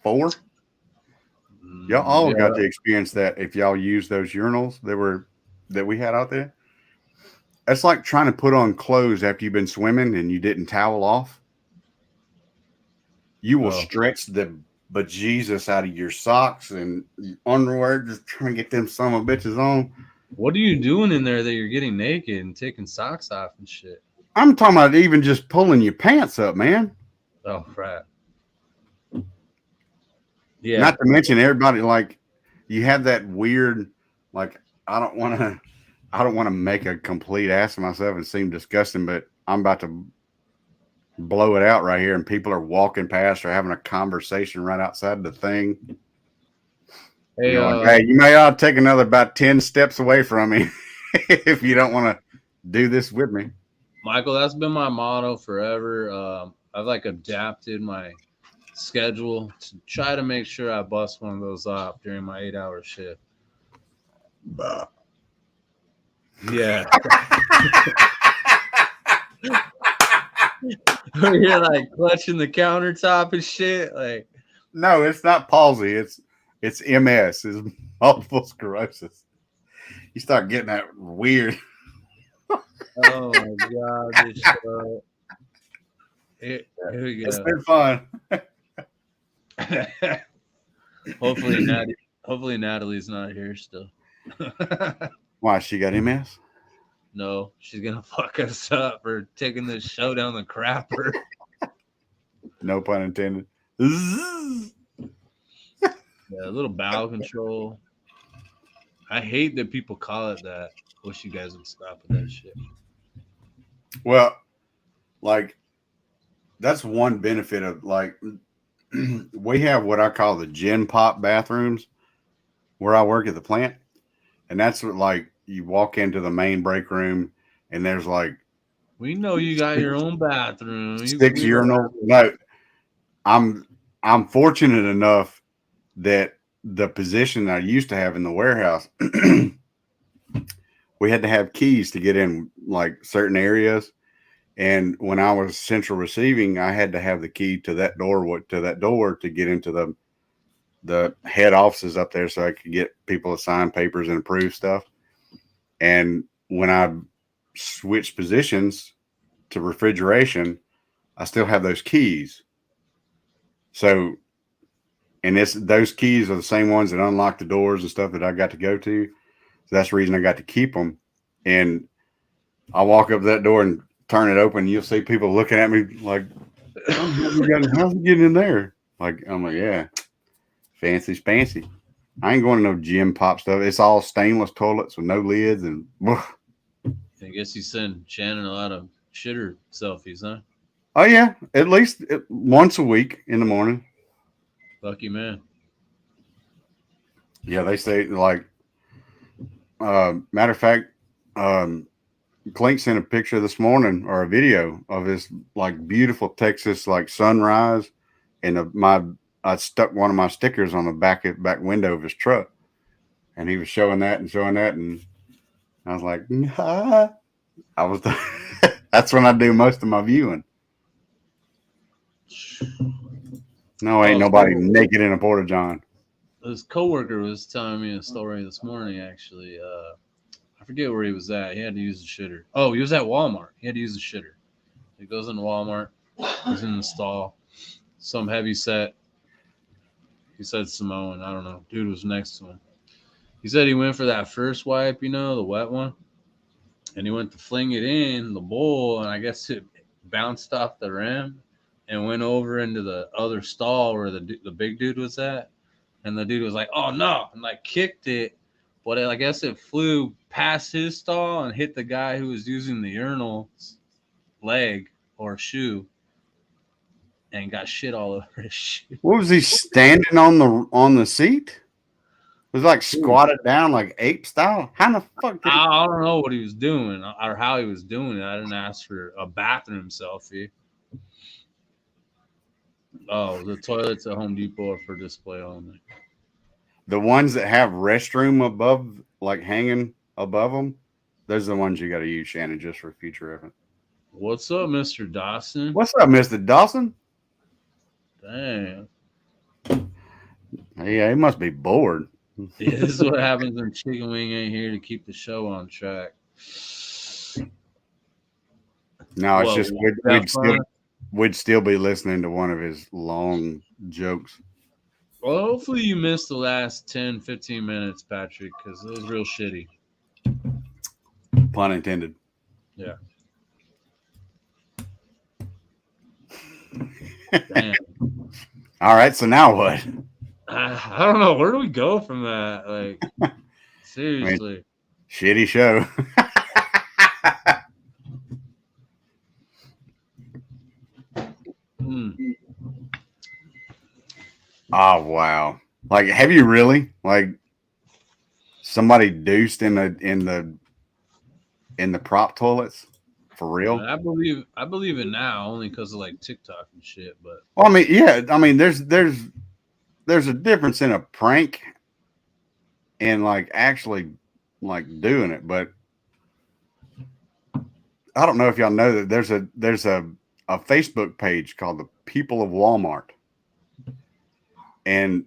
4, y'all all got to experience that. If y'all use those urinals that we had out there, it's like trying to put on clothes after you've been swimming and you didn't towel off. You will stretch the bejesus out of your socks and underwear, just trying to get them son of bitches on. What are you doing in there that you're getting naked and taking socks off and shit? I'm talking about even just pulling your pants up, man. Oh, right. Yeah. Not to mention everybody, like, you have that weird, like, I don't want to make a complete ass of myself and seem disgusting, but I'm about to blow it out right here, and people are walking past or having a conversation right outside the thing. Hey, hey, you may ought to take another about 10 steps away from me if you don't want to do this with me. Michael, that's been my motto forever. I've like adapted my schedule to try to make sure I bust one of those off during my 8-hour shift. Yeah. You're like clutching the countertop and shit. Like, no, it's not palsy. It's MS. It's multiple sclerosis. You start getting that weird. oh my god, this show. Here we go. It's been fun. Hopefully Natalie's not here still. Why, she got MS? No, she's gonna fuck us up for taking this show down the crapper. No pun intended. Yeah, a little bowel control. I hate that people call it that. Wish you guys would stop with that shit. Well, like, that's one benefit of, like, we have what I call the Gen Pop bathrooms where I work at the plant. And that's what, like, you walk into the main break room and there's like, we know you got your own bathroom. 6 urinals. No, I'm fortunate enough that the position I used to have in the warehouse, we had to have keys to get in like certain areas. And when I was central receiving, I had to have the key to that door to get into the head offices up there so I could get people to sign papers and approve stuff. And when I switched positions to refrigeration, I still have those keys. So, and those keys are the same ones that unlock the doors and stuff that I got to go to. So that's the reason I got to keep them. And I walk up that door and turn it open. And you'll see people looking at me like, how's he getting in there? Like, I'm like, yeah, fancy's fancy. I ain't going to no Gym Pop stuff. It's all stainless toilets with no lids. And I guess you send Shannon a lot of shitter selfies, huh? Oh, yeah. At least once a week in the morning. Lucky man. Yeah, they say, like, matter of fact, Clink sent a picture this morning or a video of this, like, beautiful Texas, like, sunrise. And I stuck one of my stickers on the back window of his truck. And he was showing that. And I was like, nah. That's when I do most of my viewing. No, ain't nobody naked in a porta john. His coworker was telling me a story this morning. Actually, I forget where he was at. He had to use the shitter. Oh, he was at Walmart. He had to use the shitter. He goes into Walmart. He's in the stall. Some heavy set. He said Samoan. I don't know. Dude was next to him. He said he went for that first wipe, the wet one. And he went to fling it in the bowl, and I guess it bounced off the rim and went over into the other stall where the big dude was at. And the dude was like, oh, no, and like kicked it. But I guess it flew past his stall and hit the guy who was using the urinal's leg or shoe and got shit all over his shoe. What was he standing on the seat? Was like squatted down like ape style? How the fuck? I don't know what he was doing or how he was doing it. I didn't ask for a bathroom selfie. Oh, the toilets at Home Depot are for display only. The ones that have restroom above, like hanging above them, those are the ones you got to use, Shannon, just for future reference. What's up, Mr. Dawson? What's up, Mr. Dawson? Damn. Yeah, he must be bored. Yeah, this is what happens when Chicken Wing ain't here to keep the show on track. No, it's What, just we got fun? we'd still be listening to one of his long jokes. Well, hopefully you missed the last 10, 15 minutes, Patrick, because it was real shitty. Pun intended. Yeah. Damn. All right, so now what? I don't know. Where do we go from that? Like, seriously. Shitty show. Oh wow! Like, have you really like somebody deuced in the prop toilets for real? I believe it now only because of like TikTok and shit. But Well, I mean, yeah, I mean, there's a difference in a prank and like actually like doing it, but I don't know if y'all know that there's a Facebook page called the People of Walmart, and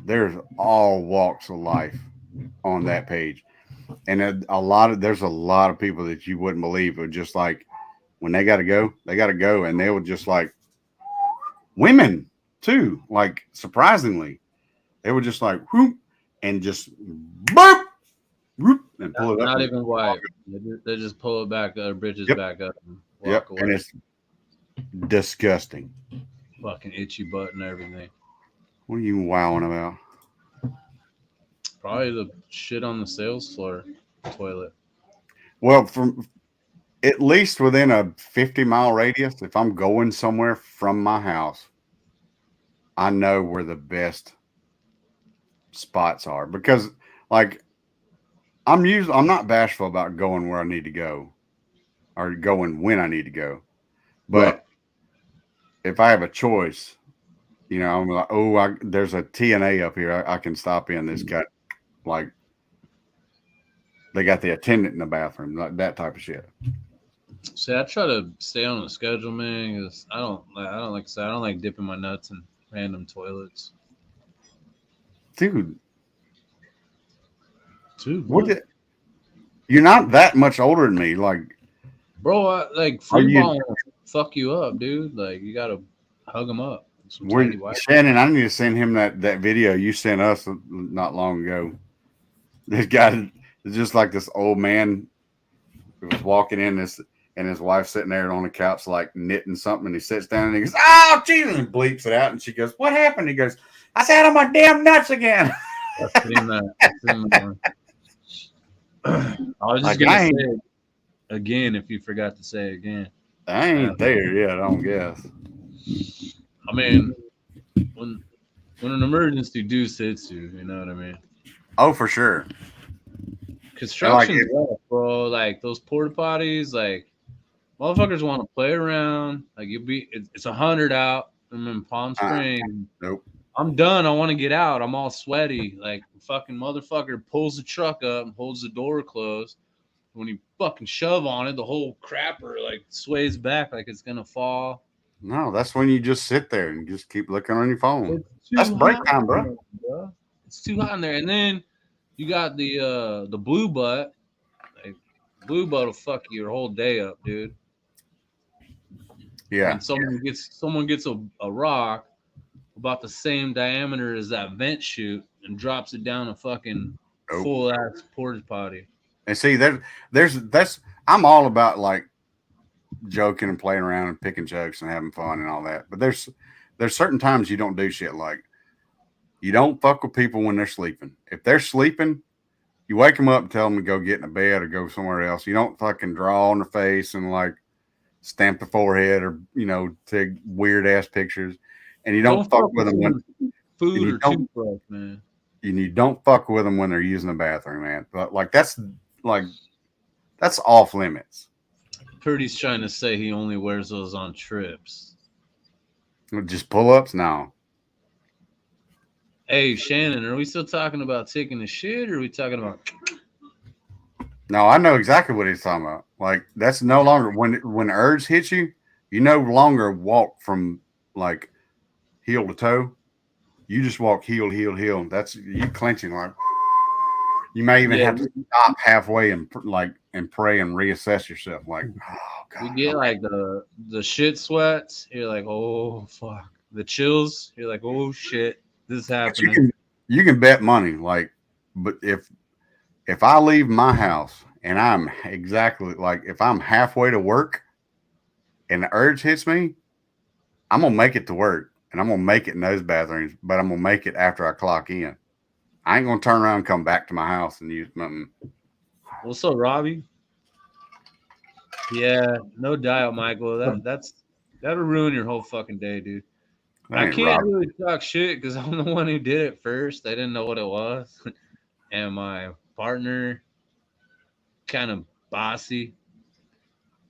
there's all walks of life on that page, and there's a lot of people that you wouldn't believe would just like when they got to go, and they would just like women too, like surprisingly, they would just like whoop and just boop, whoop, and pull it up. Not even wipe. They just pull it back, bridges back up, and walk away. And it's disgusting. Fucking itchy butt and everything. What are you wowing about? Probably the shit on the sales floor toilet. Well, from at least within a 50-mile radius, if I'm going somewhere from my house, I know where the best spots are because, like, I'm not bashful about going where I need to go or going when I need to go, but if I have a choice, I'm like, oh, there's a TNA up here. I can stop in. This got like they got the attendant in the bathroom, like that type of shit. See, I try to stay on the schedule, man. Because I don't like dipping my nuts in random toilets, Dude, what? You're not that much older than me, like, bro. Free ball fuck you up, dude. Like, you gotta hug them up. Shannon, I need to send him that video you sent us not long ago. This guy is just like this old man who was walking in and his wife sitting there on the couch like knitting something, and he sits down and he goes, "Oh, Jesus," and bleeps it out, and she goes, "What happened?" He goes, "I sat on my damn nuts again." I've seen that. I was just gonna say it again if you forgot to say it again. I ain't there yet, I don't guess. I mean, when an emergency hits you, you know what I mean? Oh, for sure. Construction's rough, bro. Like those porta potties, like motherfuckers want to play around. Like it's 100 out. I'm in Palm Springs. Nope. I'm done. I want to get out. I'm all sweaty. Like fucking motherfucker pulls the truck up and holds the door closed. When you fucking shove on it, the whole crapper like sways back like it's gonna fall. No, that's when you just sit there and just keep looking on your phone. That's break time, bro. It's too hot in there. And then you got the blue butt. Like, blue butt will fuck your whole day up, dude. Yeah. And someone gets a rock about the same diameter as that vent chute and drops it down a fucking full ass porta potty. And see, that's I'm all about like joking and playing around and picking jokes and having fun and all that. But there's certain times you don't do shit like you don't fuck with people when they're sleeping. If they're sleeping, you wake them up and tell them to go get in a bed or go somewhere else. You don't fucking draw on their face and like stamp the forehead or take weird ass pictures. And you don't fuck with them when food or toothbrush, man. And you don't fuck with them when they're using the bathroom, man. But like that's off limits. Purdy's trying to say he only wears those on trips. Just pull-ups? No. Hey, Shannon, are we still talking about taking a shit or are we talking about No, I know exactly what he's talking about. Like that's no longer when urge hits you, you no longer walk from like heel to toe. You just walk heel, heel, heel. That's you clenching like. You may even Yeah, have to stop halfway and and pray and reassess yourself. Like, oh you god, get okay. like the shit sweats. You're like, oh fuck. The chills. You're like, oh shit, this is But happening. you can bet money. Like, but if I leave my house and I'm exactly like if I'm halfway to work and the urge hits me, I'm gonna make it to work and I'm gonna make it in those bathrooms, but I'm gonna make it after I clock in. I ain't gonna turn around and come back to my house and use nothing. What's up, Robbie? Yeah, no doubt, Michael. That'll ruin your whole fucking day, dude. That I ain't can't Rob. really talk shit because I'm the one who did it first. I didn't know what it was, and my partner kind of bossy.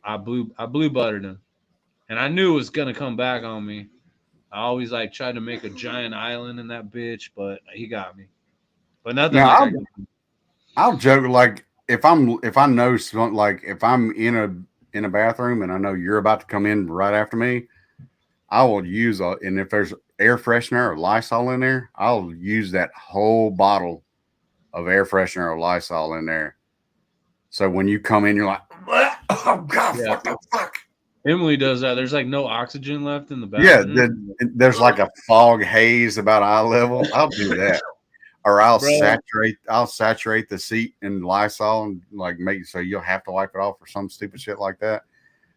I blue buttered him, and I knew it was gonna come back on me. I always like tried to make a giant island in that bitch, but he got me. But nothing Now like I can. I'll joke like if I know some, like if I'm in a bathroom and I know you're about to come in right after me, I will use and if there's air freshener or Lysol in there, I'll use that whole bottle of air freshener or Lysol in there. So when you come in, you're like, oh god, Yeah, what the fuck? Emily does that. There's like no oxygen left in the Yeah, bathroom, there's like a fog haze about eye level. I'll do that. Or bro. I'll saturate the seat in Lysol and like make so you'll have to wipe it off or some stupid shit like that.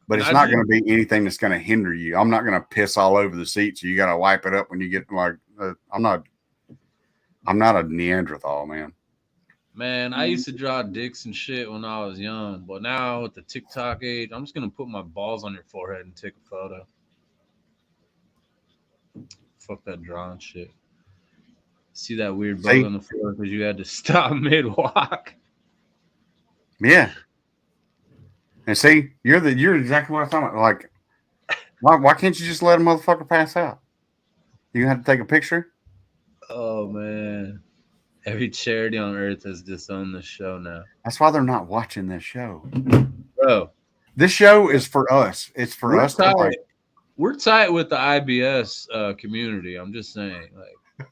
But it's I not just going to be anything that's going to hinder you. I'm not going to piss all over the seat, so you got to wipe it up when you get like. I'm not a Neanderthal, man. Man, I used to draw dicks and shit when I was young, but now with the TikTok age, I'm just gonna put my balls on your forehead and take a photo. Fuck that drawing shit. See that weird bug See, on the floor because you had to stop mid walk. yeah, and see, you're exactly what I'm talking about. Like, why can't you just let a motherfucker pass out? You have to take a picture. Oh man, every charity on earth has disowned this show now, That's why they're not watching this show. bro. This show is for us. It's for We're us to like. tight. We're tight with the IBS community. I'm just saying, like,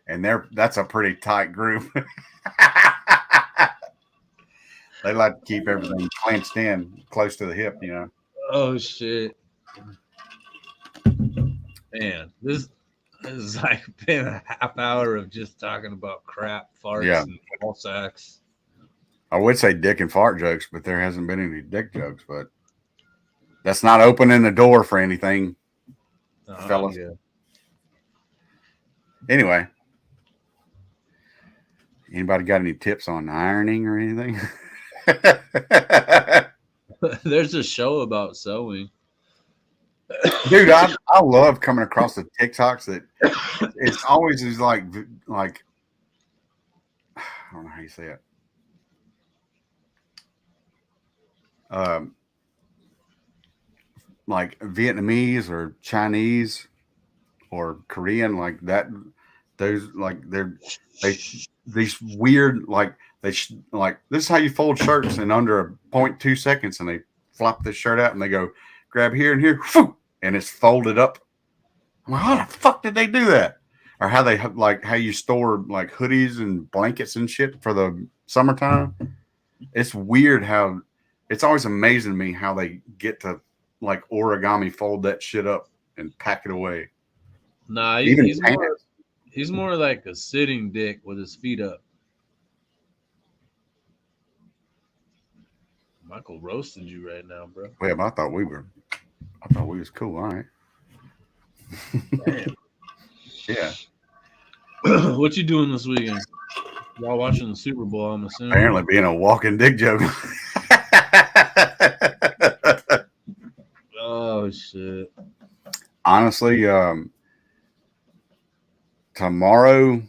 And that's a pretty tight group. They like to keep everything clenched in, close to the hip. You know. oh shit, man, this is like been a half hour of just talking about crap, Yeah. farts, and ball sacks. I would say dick and fart jokes, but there hasn't been any dick jokes. But that's not opening the door for anything, fellas. Yeah. Anyway, anybody got any tips on ironing or anything? There's a show about sewing. Dude, I love coming across the TikToks that it's always is like I don't know how you say it. Um, like Vietnamese or Chinese or Korean, like that. Those like they these weird like like this is how you fold shirts in under a 0.2 seconds, and they flop this shirt out and they go grab here and here, and it's folded up. I'm like, how the fuck did they do that? Or how they like how you store like hoodies and blankets and shit for the summertime. It's weird how it's always amazing to me how they get to like origami fold that shit up and pack it away. Nah, Even he's more like a sitting dick with his feet up. Michael roasted you right now, bro. well, I thought we was cool. All right. Yeah. What you doing this weekend? Y'all watching the Super Bowl, I'm assuming. Apparently being a walking dick joke. Oh shit. Honestly, tomorrow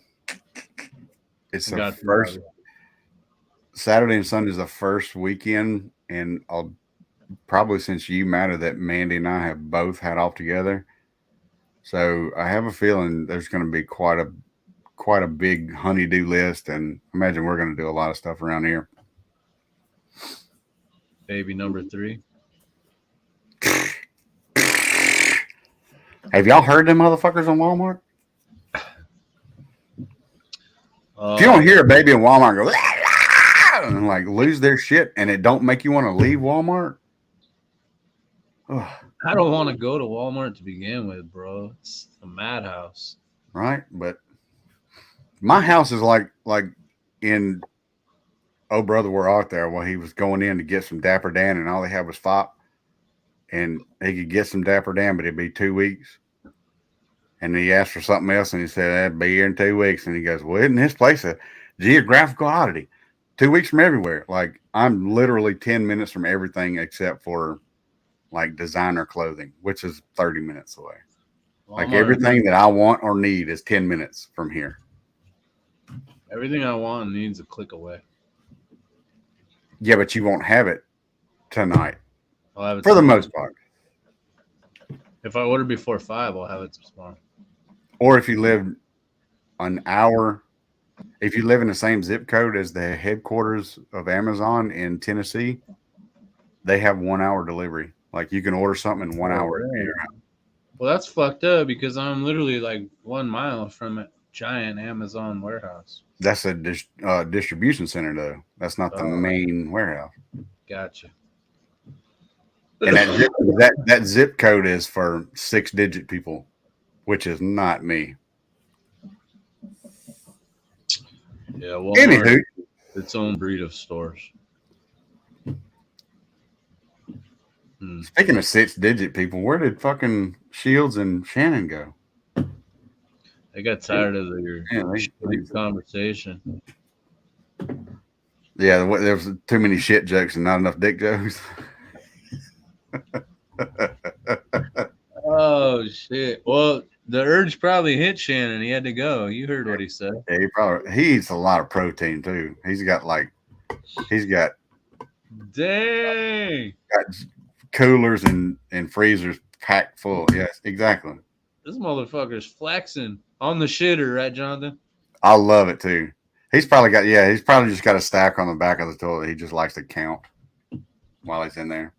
it's the Got you, first Robbie. Saturday and Sunday is the first weekend, and I'll probably since you matter that Mandy and I have both had off together. So I have a feeling there's going to be quite a big honeydew list, and I imagine we're going to do a lot of stuff around here. Baby number 3. Have y'all heard them motherfuckers on Walmart? If you don't hear a baby in Walmart go and like lose their shit, and it don't make you want to leave Walmart. Ugh. I don't want to go to Walmart to begin with, bro. It's a madhouse. Right, but my house is like in Oh Brother We're Out There, while he was going in to get some Dapper Dan, and all they had was FOP, and he could get some Dapper Dan, but it'd be 2 weeks. And he asked for something else, and he said, "That'd be here in 2 weeks." And he goes, "Well, isn't this place a geographical oddity? 2 weeks from everywhere." Like, I'm literally 10 minutes from everything except for like designer clothing, which is 30 minutes away. Like, everything that I want or need is 10 minutes from here. Everything I want needs a click away. Yeah, but you won't have it tonight. I'll have it for the most part. If I order before 5, I'll have it tomorrow. Or if you live an hour, if you live in the same zip code as the headquarters of Amazon in Tennessee, they have 1 hour delivery. Like, you can order something in 1 hour. Well, that's fucked up because I'm literally like 1 mile from a giant Amazon warehouse. That's a distribution center, though. That's not the main warehouse. Gotcha. And that zip code is for 6-digit people, which is not me. Yeah, well, anywho, its own breed of stores. Speaking of 6-digit people, where did fucking Shields and Shannon go? I got tired of your conversation. Yeah, there was too many shit jokes and not enough dick jokes. Oh shit! Well, the urge probably hit Shannon. He had to go. You heard what he said. Yeah, he eats a lot of protein too. He's got dang. Got coolers and freezers packed full. Yes, exactly. This motherfucker's flexing on the shitter, right, Jonathan? I love it too. He's probably just got a stack on the back of the toilet. He just likes to count while he's in there.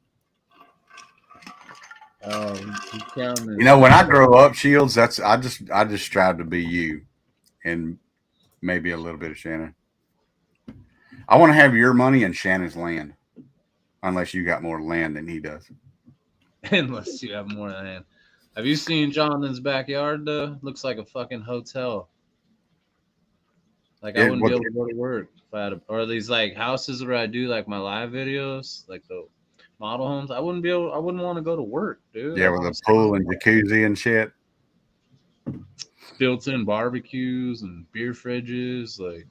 He's counting. You know, when I grow up, Shields, I just strive to be you, and maybe a little bit of Shannon. I want to have your money and Shannon's land, unless you got more land than he does. Unless you have more land. Have you seen Jonathan's backyard? Looks like a fucking hotel. Like, I wouldn't be able to go to work if I had or these like houses where I do like my live videos, like the model homes. I wouldn't want to go to work, dude. Yeah, with a pool and jacuzzi and shit. Built-in barbecues and beer fridges. Like,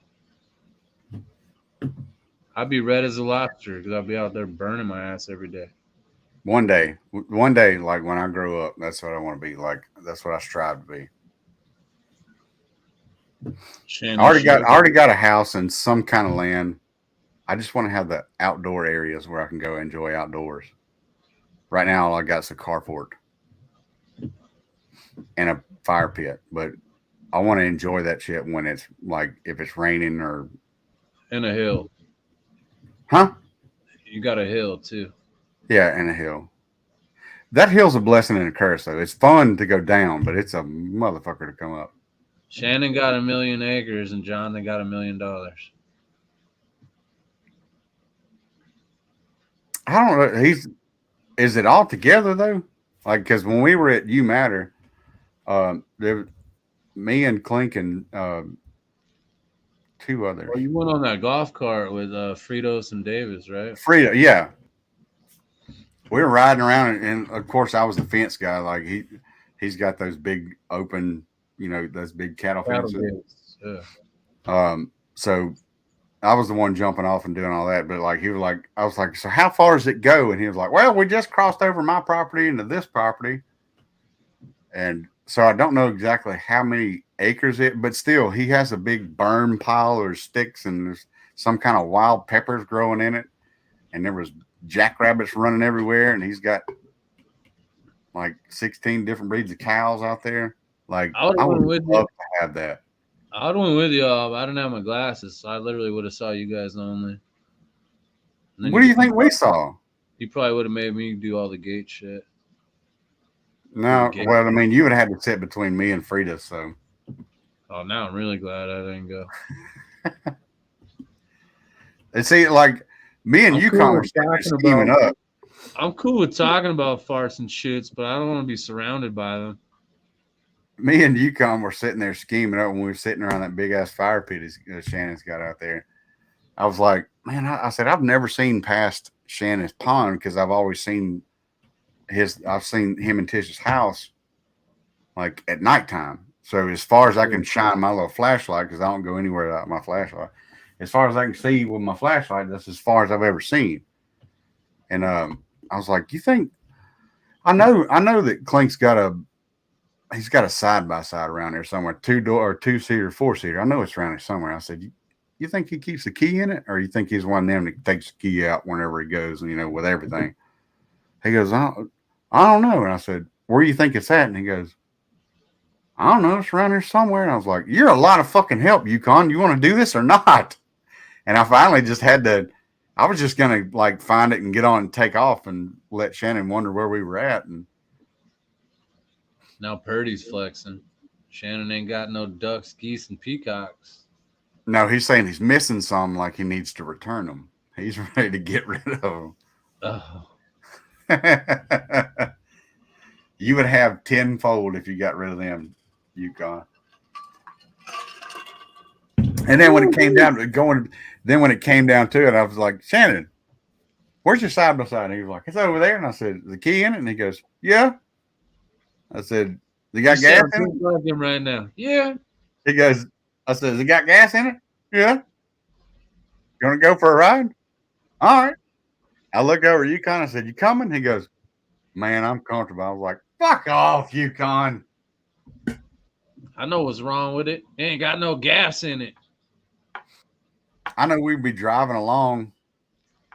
I'd be red as a lobster because I'd be out there burning my ass every day. One day, like when I grow up, that's what I want to be. Like, that's what I strive to be. I already got a house and some kind of land. I just want to have the outdoor areas where I can go enjoy outdoors. Right now, all I got is a carport and a fire pit, but I want to enjoy that shit when it's like, if it's raining or in a hill. Huh? You got a hill too. Yeah, and a hill. That hill's a blessing and a curse, though. It's fun to go down, but it's a motherfucker to come up. Shannon got 1 million acres and Jonathan got $1 million. I don't know. Is it all together though? Like, because when we were at You Matter, me and Clink and 2 others. Well, you went on that golf cart with Fritos and Davis, right? Frito, yeah. We were riding around, and of course, I was the fence guy. Like, he's got those big open, those big cattle fences. Yeah. So I was the one jumping off and doing all that, but like, he was like, I was like, so how far does it go? And he was like, well, we just crossed over my property into this property. And so I don't know exactly how many acres but still, he has a big burn pile or sticks, and there's some kind of wild peppers growing in it. And there was jackrabbits running everywhere. And he's got like 16 different breeds of cows out there. Like, I would love to have that. I would have went with y'all. I didn't have my glasses, so I literally would have saw you guys only. What do you think we saw? He probably would have made me do all the gate shit. No, Gate. well, I mean, you would have to sit between me and Frida, so. Oh, now I'm really glad I didn't go. And see, like, me and I'm Yukon cool were with sitting there talking scheming about. up. I'm cool with talking about farts and shits, but I don't want to be surrounded by them. Me and Yukon were sitting there scheming up when we were sitting around that big ass fire pit Shannon's got out there. I was like, man, I said, I've never seen past Shannon's pond because I've always seen I've seen him and Tish's house like at nighttime. So as far as I can shine my little flashlight, because I don't go anywhere without my flashlight, as far as I can see with my flashlight, that's as far as I've ever seen. And I was like, you think I know that Clink's got a side by side around there somewhere, 2-seater, 4-seater. I know it's around there somewhere. I said, you think he keeps the key in it, or you think he's one of them that takes the key out whenever he goes, with everything? He goes, I don't know. And I said, where do you think it's at? And he goes, I don't know. It's around here somewhere. And I was like, you're a lot of fucking help, Yukon. You want to do this or not? And I finally just had to. I was just gonna like find it and get on and take off and let Shannon wonder where we were at. And now Purdy's flexing. Shannon ain't got no ducks, geese, and peacocks. no, he's saying he's missing some, like he needs to return them. He's ready to get rid of them. Oh. You would have tenfold if you got rid of them, Yukon. And then when it came down to it, I was like, Shannon, where's your side by side? And he was like, it's over there. And I said, the key in it? And he goes, yeah. I said, you got gas in it? Like him right now. Yeah. He goes, I said, has it got gas in it? Yeah. You want to go for a ride? All right. I look over at Yukon. I said, you coming? He goes, man, I'm comfortable. I was like, fuck off, Yukon. I know what's wrong with it. It ain't got no gas in it. I know we'd be driving along.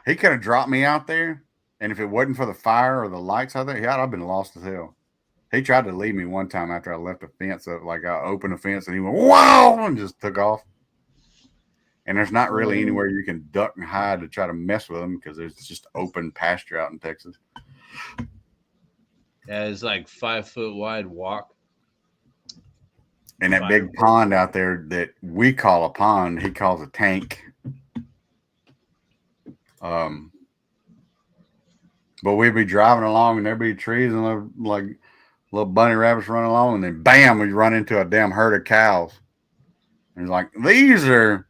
He could have dropped me out there. And if it wasn't for the fire or the lights out there, I'd have been lost as hell. He tried to leave me one time after I left the fence up. Like I opened the fence and he went, wow, and just took off. And there's not really anywhere you can duck and hide to try to mess with them because there's just open pasture out in Texas. Yeah, it's like 5 foot wide walk. And that big pond out there that we call a pond, he calls a tank. But we'd be driving along and there'd be trees and like little bunny rabbits running along, and then bam, we run into a damn herd of cows. And he's like, these are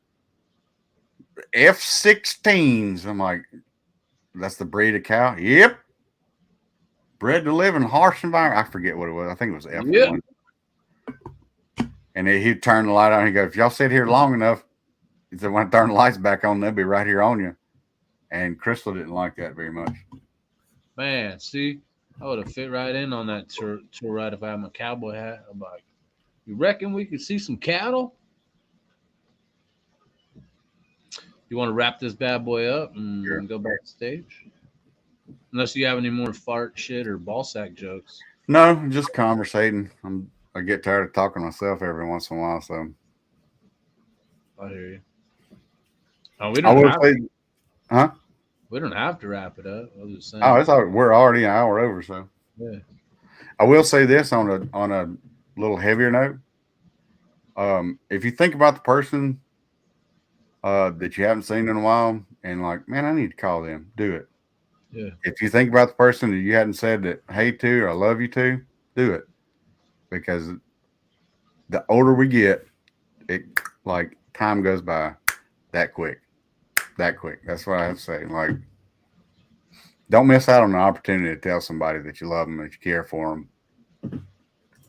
F16s. I'm like, that's the breed of cow? Yep. Bred to live in harsh environment. I forget what it was. I think it was F1. Yep. And he'd turn the light on. He goes, if y'all sit here long enough, he said, when I turn the lights back on, they'll be right here on you. And Crystal didn't like that very much. Man, see, I would have fit right in on that tour ride if I had my cowboy hat. I'm like, you reckon we could see some cattle? You want to wrap this bad boy up and go backstage? Unless you have any more fart shit or ball sack jokes. No, just conversating. I get tired of talking to myself every once in a while, so. I hear you. Oh, we don't have to. Huh? We don't have to wrap it up. I was just saying. Oh, we're already an hour over, so. Yeah. I will say this on a little heavier note. If you think about the person that you haven't seen in a while and like, man, I need to call them, do it. Yeah. If you think about the person that you hadn't said that hey to or I love you to, do it. Because the older we get, it like time goes by that quick. That's what I have to say. Like, don't miss out on the opportunity to tell somebody that you love them, that you care for them,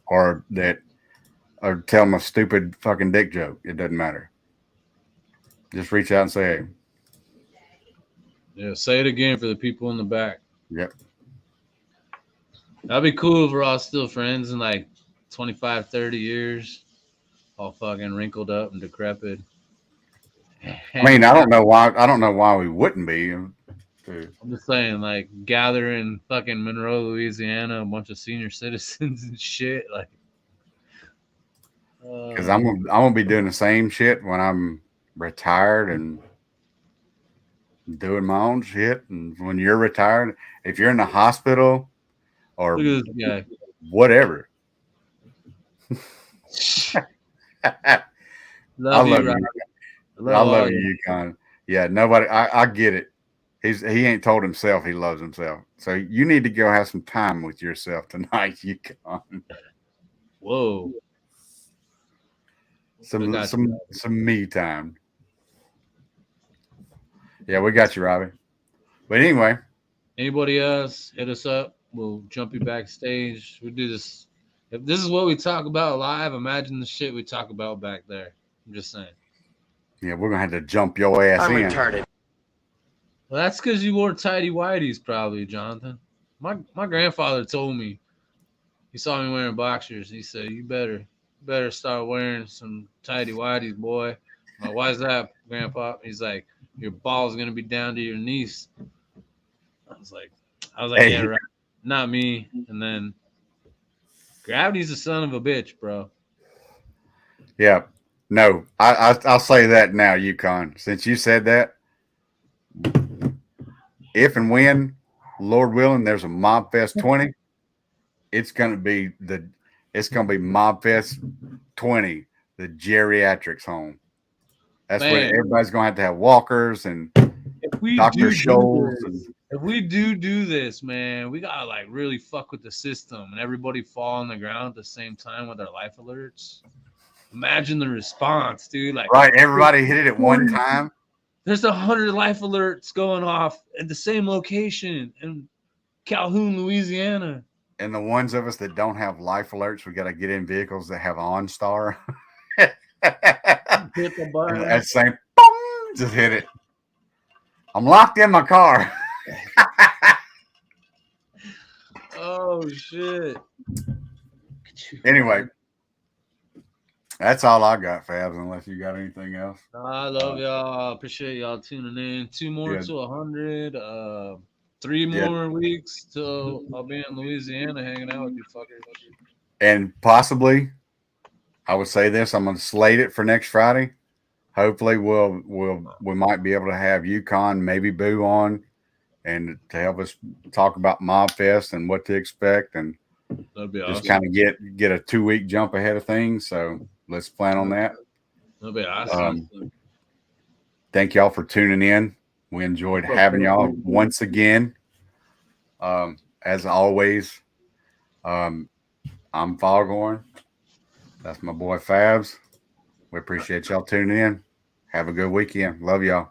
or tell them a stupid fucking dick joke. It doesn't matter. Just reach out and say, hey. Yeah, say it again for the people in the back. Yep. That'd be cool if we're all still friends in like 25, 30 years, all fucking wrinkled up and decrepit. I mean, I don't know why we wouldn't be. I'm just saying, like, gather in fucking Monroe, Louisiana, a bunch of senior citizens and shit. Like, because I'm gonna be doing the same shit when I'm retired and doing my own shit. And when you're retired, if you're in the hospital or Look at this guy. whatever, I Love love you, Rob. you. I love you, Yukon. Yeah, nobody. I get it. He ain't told himself he loves himself. So you need to go have some time with yourself tonight, Yukon. Whoa. Some me time. Yeah, we got you, Robbie. But anyway, Anybody else, hit us up. We'll jump you backstage. We do this. If this is what we talk about live, imagine the shit we talk about back there. I'm just saying. yeah, we're gonna have to jump your ass I'm in. retarded. Well, that's because you wore tidy whities, probably, Jonathan. My grandfather told me. He saw me wearing boxers. He said, "You better start wearing some tidy whities, boy." I'm like, "Why is that, Grandpa?" He's like, "Your ball's gonna be down to your knees." I was like, Hey. "Yeah, right. Not me." And then gravity's a son of a bitch, bro. Yeah, no, I'll say that now, Yukon. Since you said that, if and when, Lord willing, there's a Mob Fest 20, it's gonna be Mob Fest 20, the geriatrics home. That's when Man, everybody's gonna have to have walkers and if we Dr. do Scholes this, and if we do this, man, we gotta like really fuck with the system and everybody fall on the ground at the same time with our life alerts. Imagine the response, dude. Like, right, everybody hit it at one time. there's 100 life alerts going off at the same location in Calhoun, Louisiana. And the ones of us that don't have life alerts, we got to get in vehicles that have OnStar. Hit the button. And that same, boom, just hit it. I'm locked in my car. Oh shit. Anyway, that's all I got, Fabs, unless you got anything else. I love y'all. I appreciate y'all tuning in. 2 more to 100. 3 more weeks till I'll be in Louisiana hanging out with you fuckers. And possibly, I would say this, I'm going to slate it for next Friday. Hopefully we might be able to have Yukon, maybe Boo on, and to help us talk about Mob Fest and what to expect, and That'd be just awesome. kind of get a 2-week jump ahead of things. So let's plan on that. That'd be awesome. Thank y'all for tuning in. We enjoyed having y'all once again. As always, I'm Foghorn. That's my boy Fabs. We appreciate y'all tuning in. Have a good weekend. Love y'all.